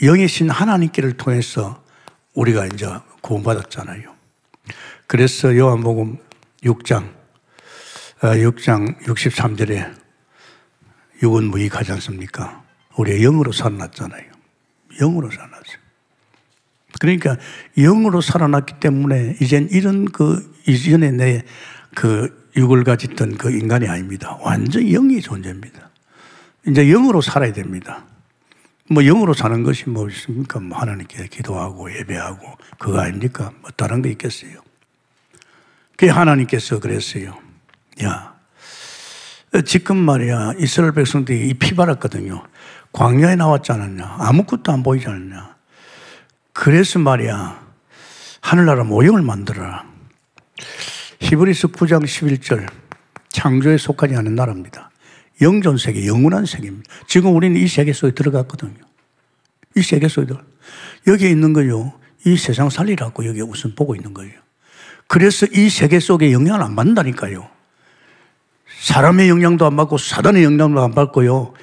영의 신 하나님께를 통해서 우리가 이제 구원받았잖아요. 그래서 요한복음 6장 63절에 육은 무익하지 않습니까? 우리가 영으로 살아났잖아요. 영으로 살아났어요. 그러니까 영으로 살아났기 때문에 이젠 이런 이전에 내 육을 가졌던 그 인간이 아닙니다. 완전 영의 존재입니다. 이제 영으로 살아야 됩니다. 뭐 영으로 사는 것이 뭐 있습니까? 뭐 하나님께 기도하고 예배하고 그거 아닙니까? 뭐 다른 거 있겠어요? 그게 하나님께서 그랬어요. 야, 지금 말이야 이스라엘 백성들이 이 피바랐거든요. 광야에 나왔지 않았냐? 아무것도 안 보이지 않았냐? 그래서 말이야 하늘나라 모형을 만들어라. 히브리서 9장 11절 창조에 속하지 않은 나라입니다. 영존 세계, 영원한 세계입니다. 지금 우리는 이 세계 속에 들어갔거든요. 이 세계 속에 들어가. 여기에 있는 거요. 이 세상 살리라고 여기 우선 보고 있는 거예요. 그래서 이 세계 속에 영향을 안 받는다니까요. 사람의 영향도 안 받고 사단의 영향도 안 받고요.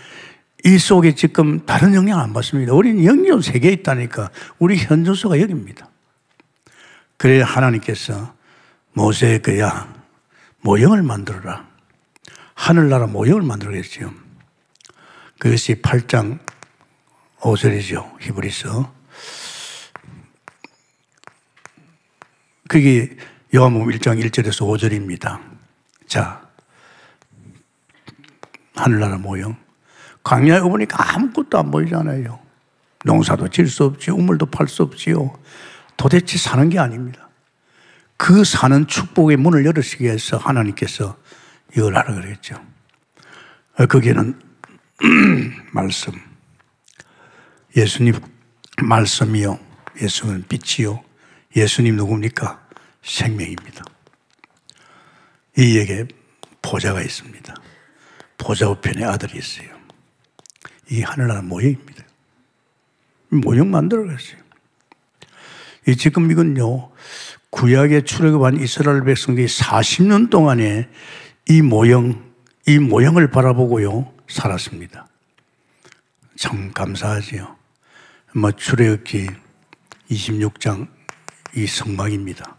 이 속에 지금 다른 영향 안 받습니다. 우리는 영존 세계에 있다니까. 우리 현존소가 여기입니다. 그래야 하나님께서 모세의 그야 모형을 만들어라. 하늘나라 모형을 만들어야지요. 그것이 8장 5절이죠. 히브리서. 그게 요한복음 1장 1절에서 5절입니다. 자, 하늘나라 모형. 광야에 오보니까 아무것도 안 보이잖아요. 농사도 질 수 없지요. 우물도 팔 수 없지요. 도대체 사는 게 아닙니다. 그 사는 축복의 문을 열으시기 위해서 하나님께서 이걸 하라 그랬죠. 거기에는 말씀, 예수님 말씀이요, 예수는 빛이요, 예수님 누굽니까? 생명입니다. 이에게 보좌가 있습니다. 보좌 우편에 아들이 있어요. 이 하늘나라 모형입니다. 모형 만들어갔어요. 지금 이건요, 구약에 출애굽한 이스라엘 백성들이 40년 동안에 이 모형을 바라보고요, 살았습니다. 참 감사하지요. 출애굽기 26장 이 성막입니다.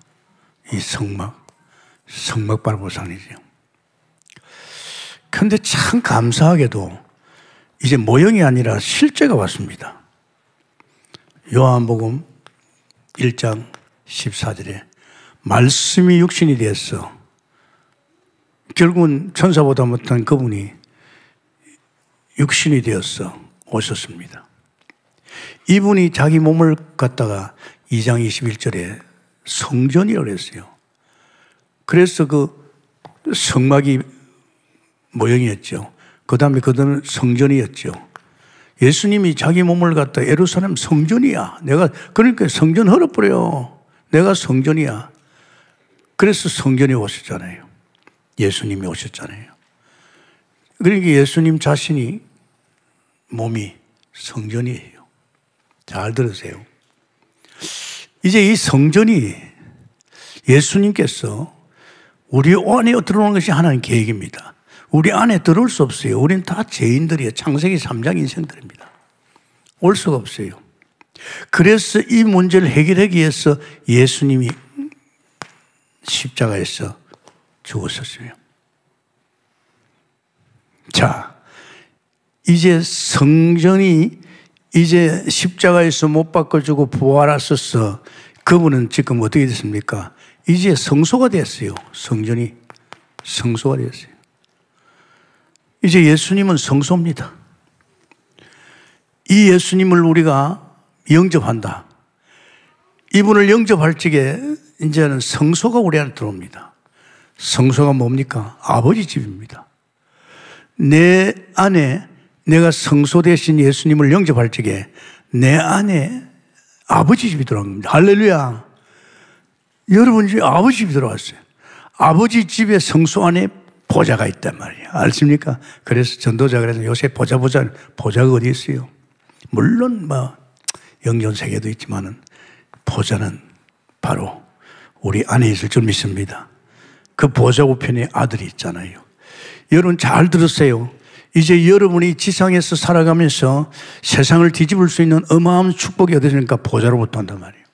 이 성막 바라보고 사니죠. 그런데 참 감사하게도 이제 모형이 아니라 실제가 왔습니다. 요한복음 1장 14절에 말씀이 육신이 되었어. 결국은 천사보다 못한 그분이 육신이 되었어 오셨습니다. 이분이 자기 몸을 갖다가 2장 21절에 성전이라고 했어요. 그래서 그 성막이 모형이었죠. 그 다음에 그들은 성전이었죠. 예수님이 자기 몸을 갖다 예루살렘 성전이야. 그러니까 성전 헐어버려. 내가 성전이야. 그래서 성전에 오셨잖아요. 예수님이 오셨잖아요. 그러니까 예수님 자신이 몸이 성전이에요. 잘 들으세요. 이제 이 성전이 예수님께서 우리 안에 들어오는 것이 하나님 계획입니다. 우리 안에 들어올 수 없어요. 우리는 다 죄인들이에요. 창세기 3장 인생들입니다. 올 수가 없어요. 그래서 이 문제를 해결하기 위해서 예수님이 십자가에서 죽으셨어요. 자, 이제 성전이 이제 십자가에서 못 바꿔주고 부활하셔서 그분은 지금 어떻게 됐습니까? 이제 성소가 됐어요. 성전이 성소가 됐어요. 이제 예수님은 성소입니다. 이 예수님을 우리가 영접한다. 이분을 영접할 적에 이제는 성소가 우리 안에 들어옵니다. 성소가 뭡니까? 아버지 집입니다. 내 안에 내가 성소 대신 예수님을 영접할 적에 내 안에 아버지 집이 들어온 겁니다. 할렐루야. 여러분 집에 아버지 집이 들어왔어요. 아버지 집에 성소 안에 보좌가 있단 말이에요. 아십니까? 그래서 전도자가 그래서 요새 보좌가 어디 있어요? 물론 영전 세계도 있지만은 보좌는 바로 우리 안에 있을 줄 믿습니다. 그 보좌 우편에 아들이 있잖아요. 여러분 잘 들으세요. 이제 여러분이 지상에서 살아가면서 세상을 뒤집을 수 있는 어마어마한 축복이 어디서니까 보좌로부터 한단 말이에요.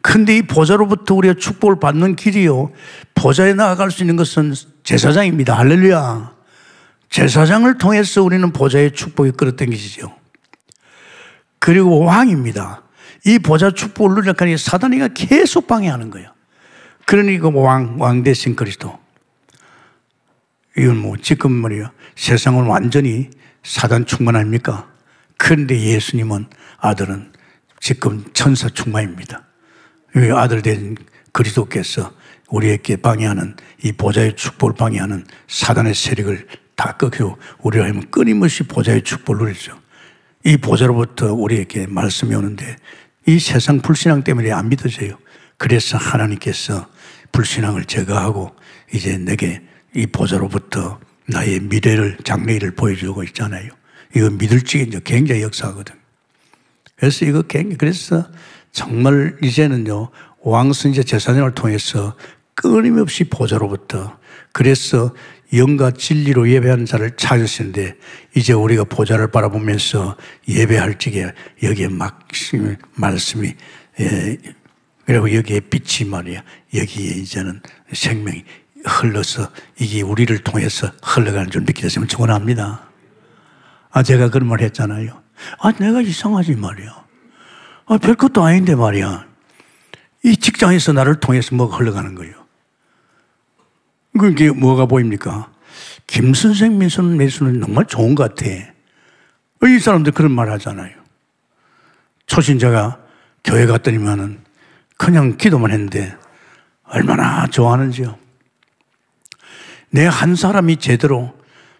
근데 이 보좌로부터 우리가 축복을 받는 길이요, 보좌에 나아갈 수 있는 것은 제사장입니다. 할렐루야. 제사장을 통해서 우리는 보좌의 축복이 끌어당기시죠. 그리고 왕입니다. 이 보좌 축복을 누리려고 사단이가 계속 방해하는 거예요. 그러니까 왕 대신 그리스도. 이건 지금 말이야, 세상은 완전히 사단 충만 아닙니까? 그런데 예수님은 아들은 지금 천사 충만입니다. 이 아들 된 그리스도께서 우리에게 방해하는 이 보좌의 축복을 방해하는 사단의 세력을 다 꺾고 우리가 하면 끊임없이 보좌의 축복을 누리죠. 이 보좌로부터 우리에게 말씀이 오는데 이 세상 불신앙 때문에 안 믿어져요. 그래서 하나님께서 불신앙을 제거하고 이제 내게 이 보좌로부터 나의 미래를, 장래를 보여주고 있잖아요. 이거 믿을 적에 이제 굉장히 역사하거든. 그래서 그래서 정말 이제는요, 왕선자 제사장을 통해서 끊임없이 보좌로부터, 그래서 영과 진리로 예배하는 자를 찾으시는데 이제 우리가 보좌를 바라보면서 예배할 적에 여기에 막 말씀이, 그리고 여기에 빛이 말이야, 여기에 이제는 생명이 흘러서 이게 우리를 통해서 흘러가는 줄 믿게 됐으면 축원합니다. 제가 그런 말 했잖아요. 내가 이상하지 말이야. 별것도 아닌데 말이야. 이 직장에서 나를 통해서 뭐가 흘러가는 거예요. 그게 뭐가 보입니까? 김 선생 매수는 정말 좋은 것 같아. 이 사람들 그런 말 하잖아요. 초신자가 교회 갔더니만은 그냥 기도만 했는데 얼마나 좋아하는지요. 내 한 사람이 제대로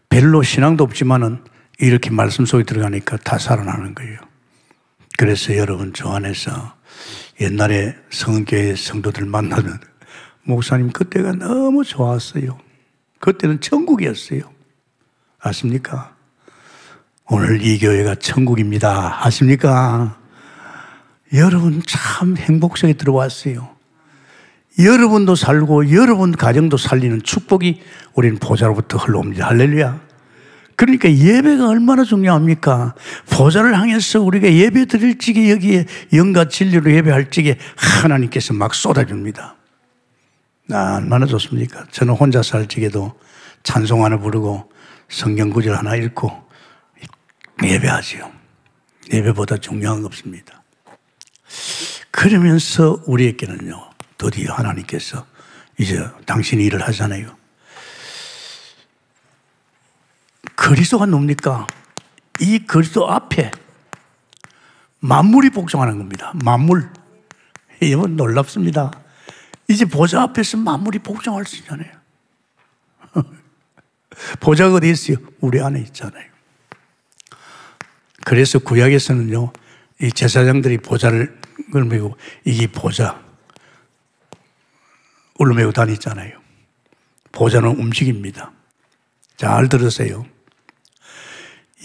별로 신앙도 없지만은 이렇게 말씀 속에 들어가니까 다 살아나는 거예요. 그래서 여러분 저 안에서 옛날에 성교회 성도들 만나면 목사님 그때가 너무 좋았어요. 그때는 천국이었어요. 아십니까? 오늘 이 교회가 천국입니다. 아십니까? 여러분 참 행복 속에 들어왔어요. 여러분도 살고 여러분 가정도 살리는 축복이 우리는 보좌로부터 흘러옵니다. 할렐루야. 그러니까 예배가 얼마나 중요합니까? 보좌를 향해서 우리가 예배 드릴 적에 여기에 영과 진리로 예배할 적에 하나님께서 막 쏟아줍니다. 얼마나 좋습니까? 저는 혼자 살 적에도 찬송 하나 부르고 성경 구절 하나 읽고 예배하지요. 예배보다 중요한 거 없습니다. 그러면서 우리에게는요, 드디어 하나님께서 이제 당신이 일을 하잖아요. 그리스도가 뭡니까? 이 그리스도 앞에 만물이 복종하는 겁니다. 만물. 이건 놀랍습니다. 이제 보좌 앞에서 만물이 복종할 수 있잖아요. 보좌가 어디 있어요? 우리 안에 있잖아요. 그래서 구약에서는요, 이 제사장들이 보좌를 메고 이 보좌 올라메고 다니잖아요. 보좌는 움직입니다. 잘 들으세요.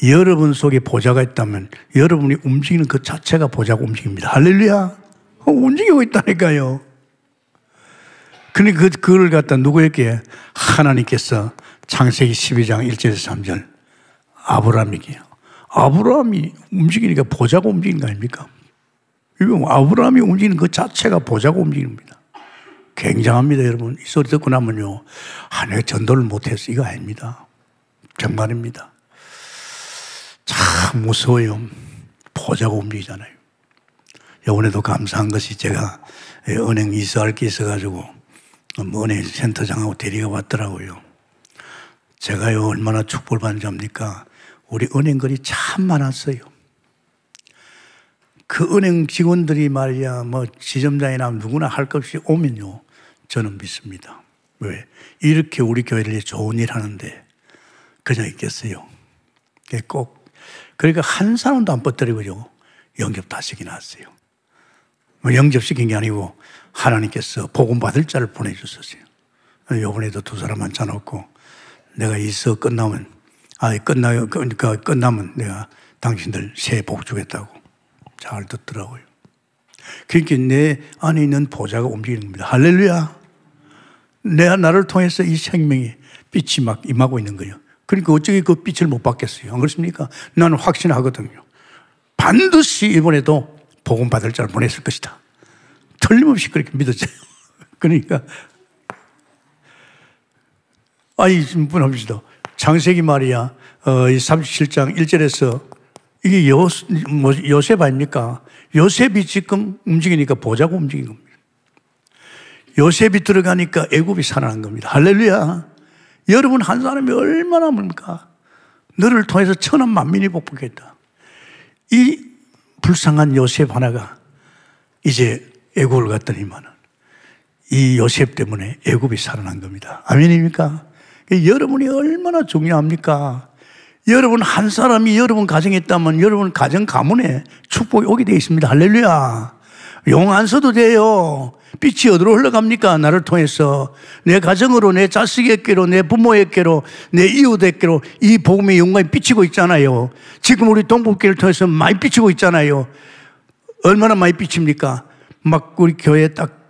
여러분 속에 보좌가 있다면 여러분이 움직이는 그 자체가 보좌가 움직입니다. 할렐루야. 움직이고 있다니까요. 그러니까 그걸 갖다 누구에게? 하나님께서 창세기 12장 1절에서 3절 아브라함에게. 아브라함이 움직이니까 보좌가 움직이는 거 아닙니까? 이거 아브라함이 움직이는 그 자체가 보좌가 움직이는 겁니다. 굉장합니다, 여러분. 이 소리 듣고 나면요, 내가 전도를 못해서 이거 아닙니다. 정말입니다. 참 무서워요. 보좌가 움직이잖아요. 이번에도 감사한 것이 제가 은행 이사할 게 있어가지고 은행 센터장하고 대리가 왔더라고요. 제가요, 얼마나 축복을 받는지 압니까? 우리 은행거리 참 많았어요. 그 은행 직원들이 말이야, 뭐 지점장이나 누구나 할 것 없이 오면요, 저는 믿습니다. 왜? 이렇게 우리 교회를 위해 좋은 일 하는데 그냥 있겠어요? 꼭. 그러니까 한 사람도 안 빠뜨리고요, 영접 다 시켜놨어요. 뭐 영접시킨 게 아니고 하나님께서 복음 받을 자를 보내주셨어요. 요번에도 2사람 앉혀놓고 내가 이 수업 끝나면, 끝나면 내가 당신들 새해 복 주겠다고. 잘 듣더라고요. 그러니까 내 안에 있는 보좌가 움직이는 겁니다. 할렐루야. 나를 통해서 이 생명이 빛이 막 임하고 있는 거예요. 그러니까 어떻게 그 빛을 못 받겠어요? 안 그렇습니까? 나는 확신하거든요. 반드시 이번에도 복음 받을 자를 보냈을 것이다. 틀림없이 그렇게 믿었어요. 그러니까 분 합시다. 창세기 말이야, 37장 1절에서 이게 요셉 아닙니까? 요셉이 지금 움직이니까 보자고 움직인 겁니다. 요셉이 들어가니까 애굽이 살아난 겁니다. 할렐루야. 여러분 한 사람이 얼마나 뭡니까? 너를 통해서 천한 만민이 복복했다. 이 불쌍한 요셉 하나가 이제 애굽을 갔더니만은 이 요셉 때문에 애굽이 살아난 겁니다. 아멘입니까? 여러분이 얼마나 중요합니까? 여러분 한 사람이 여러분 가정에 있다면 여러분 가정 가문에 축복이 오게 되어 있습니다. 할렐루야. 용 안 써도 돼요. 빛이 어디로 흘러갑니까? 나를 통해서 내 가정으로, 내 자식에게로, 내 부모에게로, 내 이웃에게로 이 복음의 영광이 비치고 있잖아요. 지금 우리 동북교회를 통해서 많이 비치고 있잖아요. 얼마나 많이 비칩니까? 막 우리 교회 딱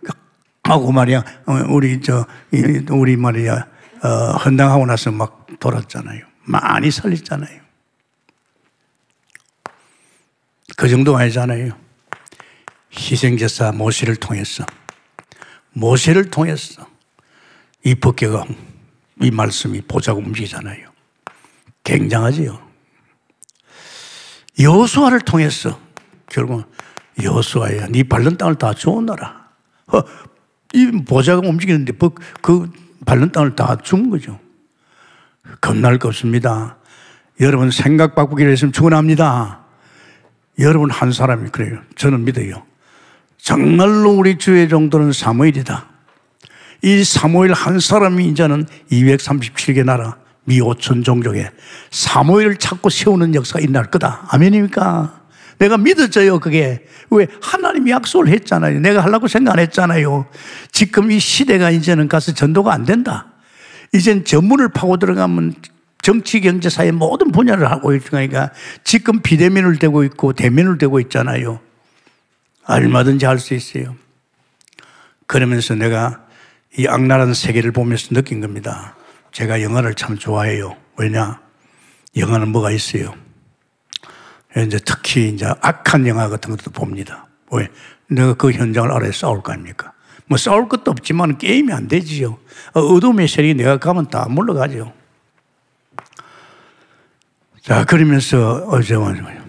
하고 말이야, 우리 말이야, 헌당하고 나서 막 돌았잖아요. 많이 살렸잖아요. 그 정도 아니잖아요. 희생제사 모세를 통해서 이 법궤가, 이 말씀이 보자고 움직이잖아요. 굉장하지요. 여호수아를 통해서 결국은 여호수아야, 네 밟는 땅을 다 주었노라. 이 보자가 움직이는데 그 밟는 땅을 다 준 거죠. 겁날 거 없습니다. 여러분 생각 바꾸기로 했으면 축원합니다. 여러분 한 사람이 그래요. 저는 믿어요. 정말로 우리 주의 정도는 사무엘이다. 이 사무엘 한 사람이 이제는 237개 나라 미 5천 종족에 사무엘을 찾고 세우는 역사가 일어날 거다. 아멘입니까? 내가 믿어져요. 그게 왜? 하나님이 약속을 했잖아요. 내가 하려고 생각 안 했잖아요. 지금 이 시대가 이제는 가서 전도가 안 된다. 이젠 전문을 파고 들어가면 정치, 경제, 사회 모든 분야를 하고 있으니까 지금 비대면을 되고 있고 대면을 되고 있잖아요. 얼마든지 할 수 있어요. 그러면서 내가 이 악랄한 세계를 보면서 느낀 겁니다. 제가 영화를 참 좋아해요. 왜냐? 영화는 뭐가 있어요? 이제 특히 이제 악한 영화 같은 것도 봅니다. 왜? 내가 그 현장을 알아야 싸울 거 아닙니까? 뭐 싸울 것도 없지만 게임이 안 되지요. 어둠의 세력이 내가 가면 다 물러가죠. 자, 그러면서 어제 왕상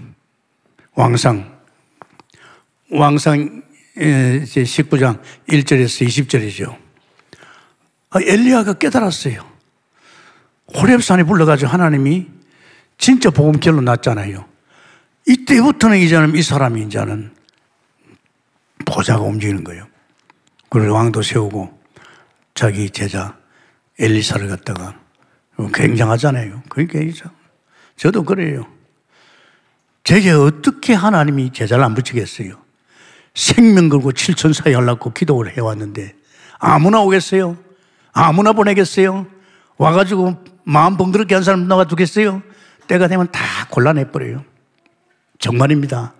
19장 1절에서 20절이죠. 엘리야가 깨달았어요. 호렙산에 불러가지고 하나님이 진짜 복음결로 났잖아요. 이때부터는 이제는 이 사람이 이제는 보좌가 움직이는 거예요. 그래서 왕도 세우고 자기 제자 엘리사를 갖다가 굉장하잖아요. 그러니까 저도 그래요. 제게 어떻게 하나님이 제자를 안 붙이겠어요? 생명 걸고 7천 사이 하려고 기도를 해왔는데 아무나 오겠어요? 아무나 보내겠어요? 와가지고 마음 벙그럽게 한 사람 나와두겠어요? 때가 되면 다 곤란해버려요. 정말입니다.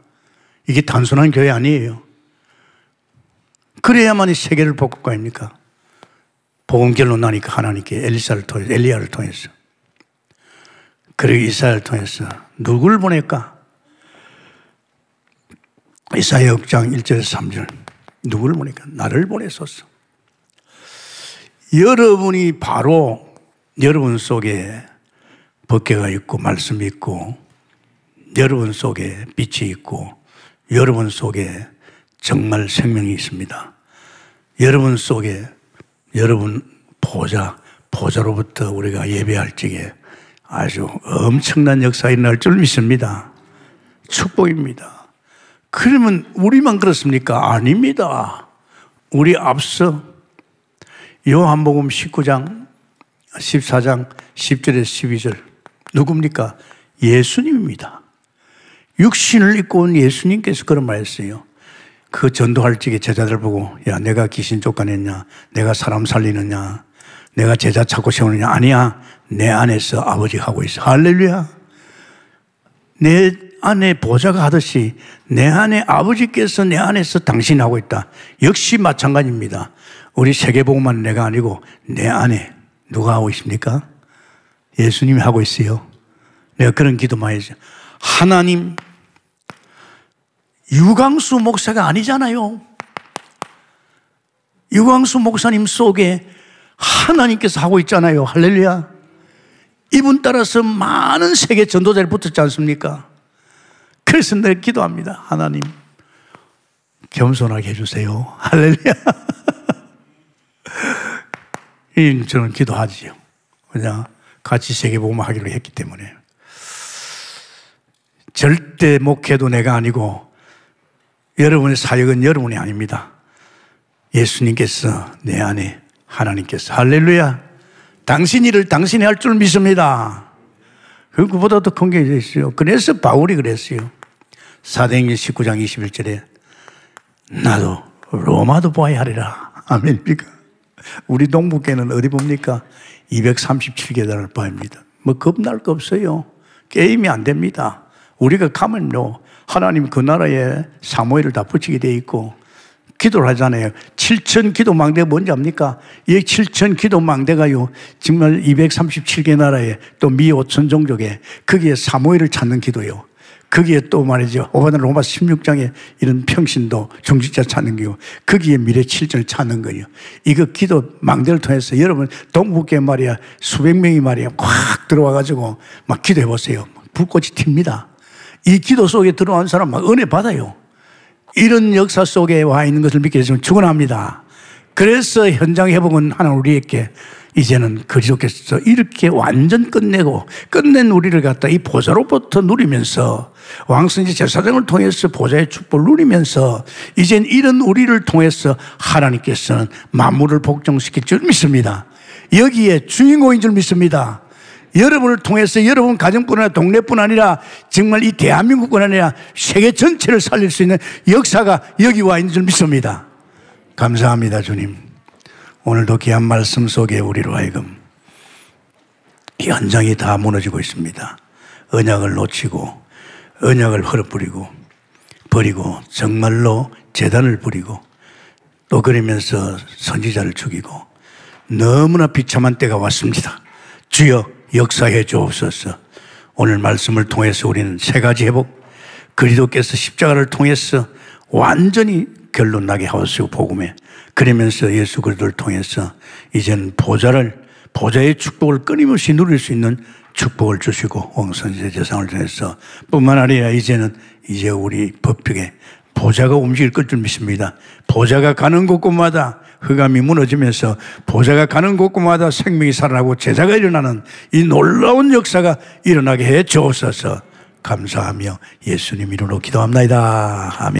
이게 단순한 교회 아니에요. 그래야만 이 세계를 복을 거 아닙니까? 복음결로 나니까 하나님께 엘리야를 통해서 그리고 이사야를 통해서 누구를 보낼까? 이사야 6장 1절에서 3절 누구를 보낼까? 나를 보내소서. 여러분이 바로 여러분 속에 법궤가 있고 말씀이 있고 여러분 속에 빛이 있고 여러분 속에 정말 생명이 있습니다. 여러분 속에 여러분 보좌로부터 우리가 예배할 적에 아주 엄청난 역사가 일어날 줄 믿습니다. 축복입니다. 그러면 우리만 그렇습니까? 아닙니다. 우리 앞서 요한복음 19장, 14장 10절에서 12절 누굽니까? 예수님입니다. 육신을 입고 온 예수님께서 그런 말 했어요. 그 전도할 적에 제자들 보고 야 내가 귀신 쫓아냈냐, 내가 사람 살리느냐, 내가 제자 찾고 세우느냐. 아니야, 내 안에서 아버지가 하고 있어. 할렐루야. 내 안에 보좌가 하듯이 내 안에 아버지께서 내 안에서 당신이 하고 있다. 역시 마찬가지입니다. 우리 세계복음만 내가 아니고 내 안에 누가 하고 있습니까? 예수님이 하고 있어요. 내가 그런 기도 많이 했어요. 하나님, 유광수 목사가 아니잖아요. 유광수 목사님 속에 하나님께서 하고 있잖아요. 할렐루야. 이분 따라서 많은 세계 전도자를 붙었지 않습니까? 그래서 내가 기도합니다. 하나님, 겸손하게 해주세요. 할렐루야. 저는 기도하지요. 그냥 같이 세계복음 하기로 했기 때문에. 절대 목회도 내가 아니고 여러분의 사역은 여러분이 아닙니다. 예수님께서 내 안에 하나님께서. 할렐루야. 당신 일을 당신이 할 줄 믿습니다. 그보다 더 큰 게 있어요. 그래서 바울이 그랬어요. 사도행전 19장 21절에 나도 로마도 보아야 하리라. 아멘입니까? 우리 동북계는 어디 봅니까? 237계단을 봐야합니다. 뭐 겁날 거 없어요. 게임이 안 됩니다. 우리가 가면요, 하나님 그 나라에 사무엘을 다 붙이게 돼 있고 기도를 하잖아요. 7천 기도망대가 뭔지 압니까? 이 7천 기도망대가요, 정말 237개 나라에 또 미 5천 종족에 거기에 사무엘을 찾는 기도요. 거기에 또 말이죠, 오바단 로마 16장에 이런 평신도 중직자 찾는 거요. 거기에 미래 7전을 찾는 거예요. 이거 기도 망대를 통해서 여러분 동북계 말이야 수백 명이 말이야 확 들어와가지고 막 기도해 보세요. 불꽃이 튑니다. 이 기도 속에 들어온 사람 막 은혜 받아요. 이런 역사 속에 와 있는 것을 믿게 되면 축원합니다. 그래서 현장 회복은 하나님 우리에게 이제는 그리스도께서 이렇게 완전 끝낸 우리를 갖다 이 보좌로부터 누리면서 왕성지 제사장을 통해서 보좌의 축복을 누리면서 이젠 이런 우리를 통해서 하나님께서는 만물을 복종시킬 줄 믿습니다. 여기에 주인공인 줄 믿습니다. 여러분을 통해서 여러분 가정뿐 아니라 동네뿐 아니라 정말 이 대한민국뿐 아니라 세계 전체를 살릴 수 있는 역사가 여기 와 있는 줄 믿습니다. 감사합니다, 주님. 오늘도 귀한 말씀 속에 우리로 하여금 현장이 다 무너지고 있습니다. 언약을 놓치고 언약을 버리고 정말로 재단을 버리고 또 그러면서 선지자를 죽이고 너무나 비참한 때가 왔습니다. 주여 역사해 주옵소서. 오늘 말씀을 통해서 우리는 세 가지 회복, 그리스도께서 십자가를 통해서 완전히 결론 나게 하옵시고 복음에 그러면서 예수 그리스도를 통해서 이제는 보좌의 축복을 끊임없이 누릴 수 있는 축복을 주시고 왕선지자 제사장을 통해서 뿐만 아니라 이제 우리 법벽에 보좌가 움직일 것 줄 믿습니다. 보좌가 가는 곳곳마다 흑암이 무너지면서 보좌가 가는 곳곳마다 생명이 살아나고 제자가 일어나는 이 놀라운 역사가 일어나게 해 주옵소서. 감사하며 예수님 이름으로 기도합니다. 아멘.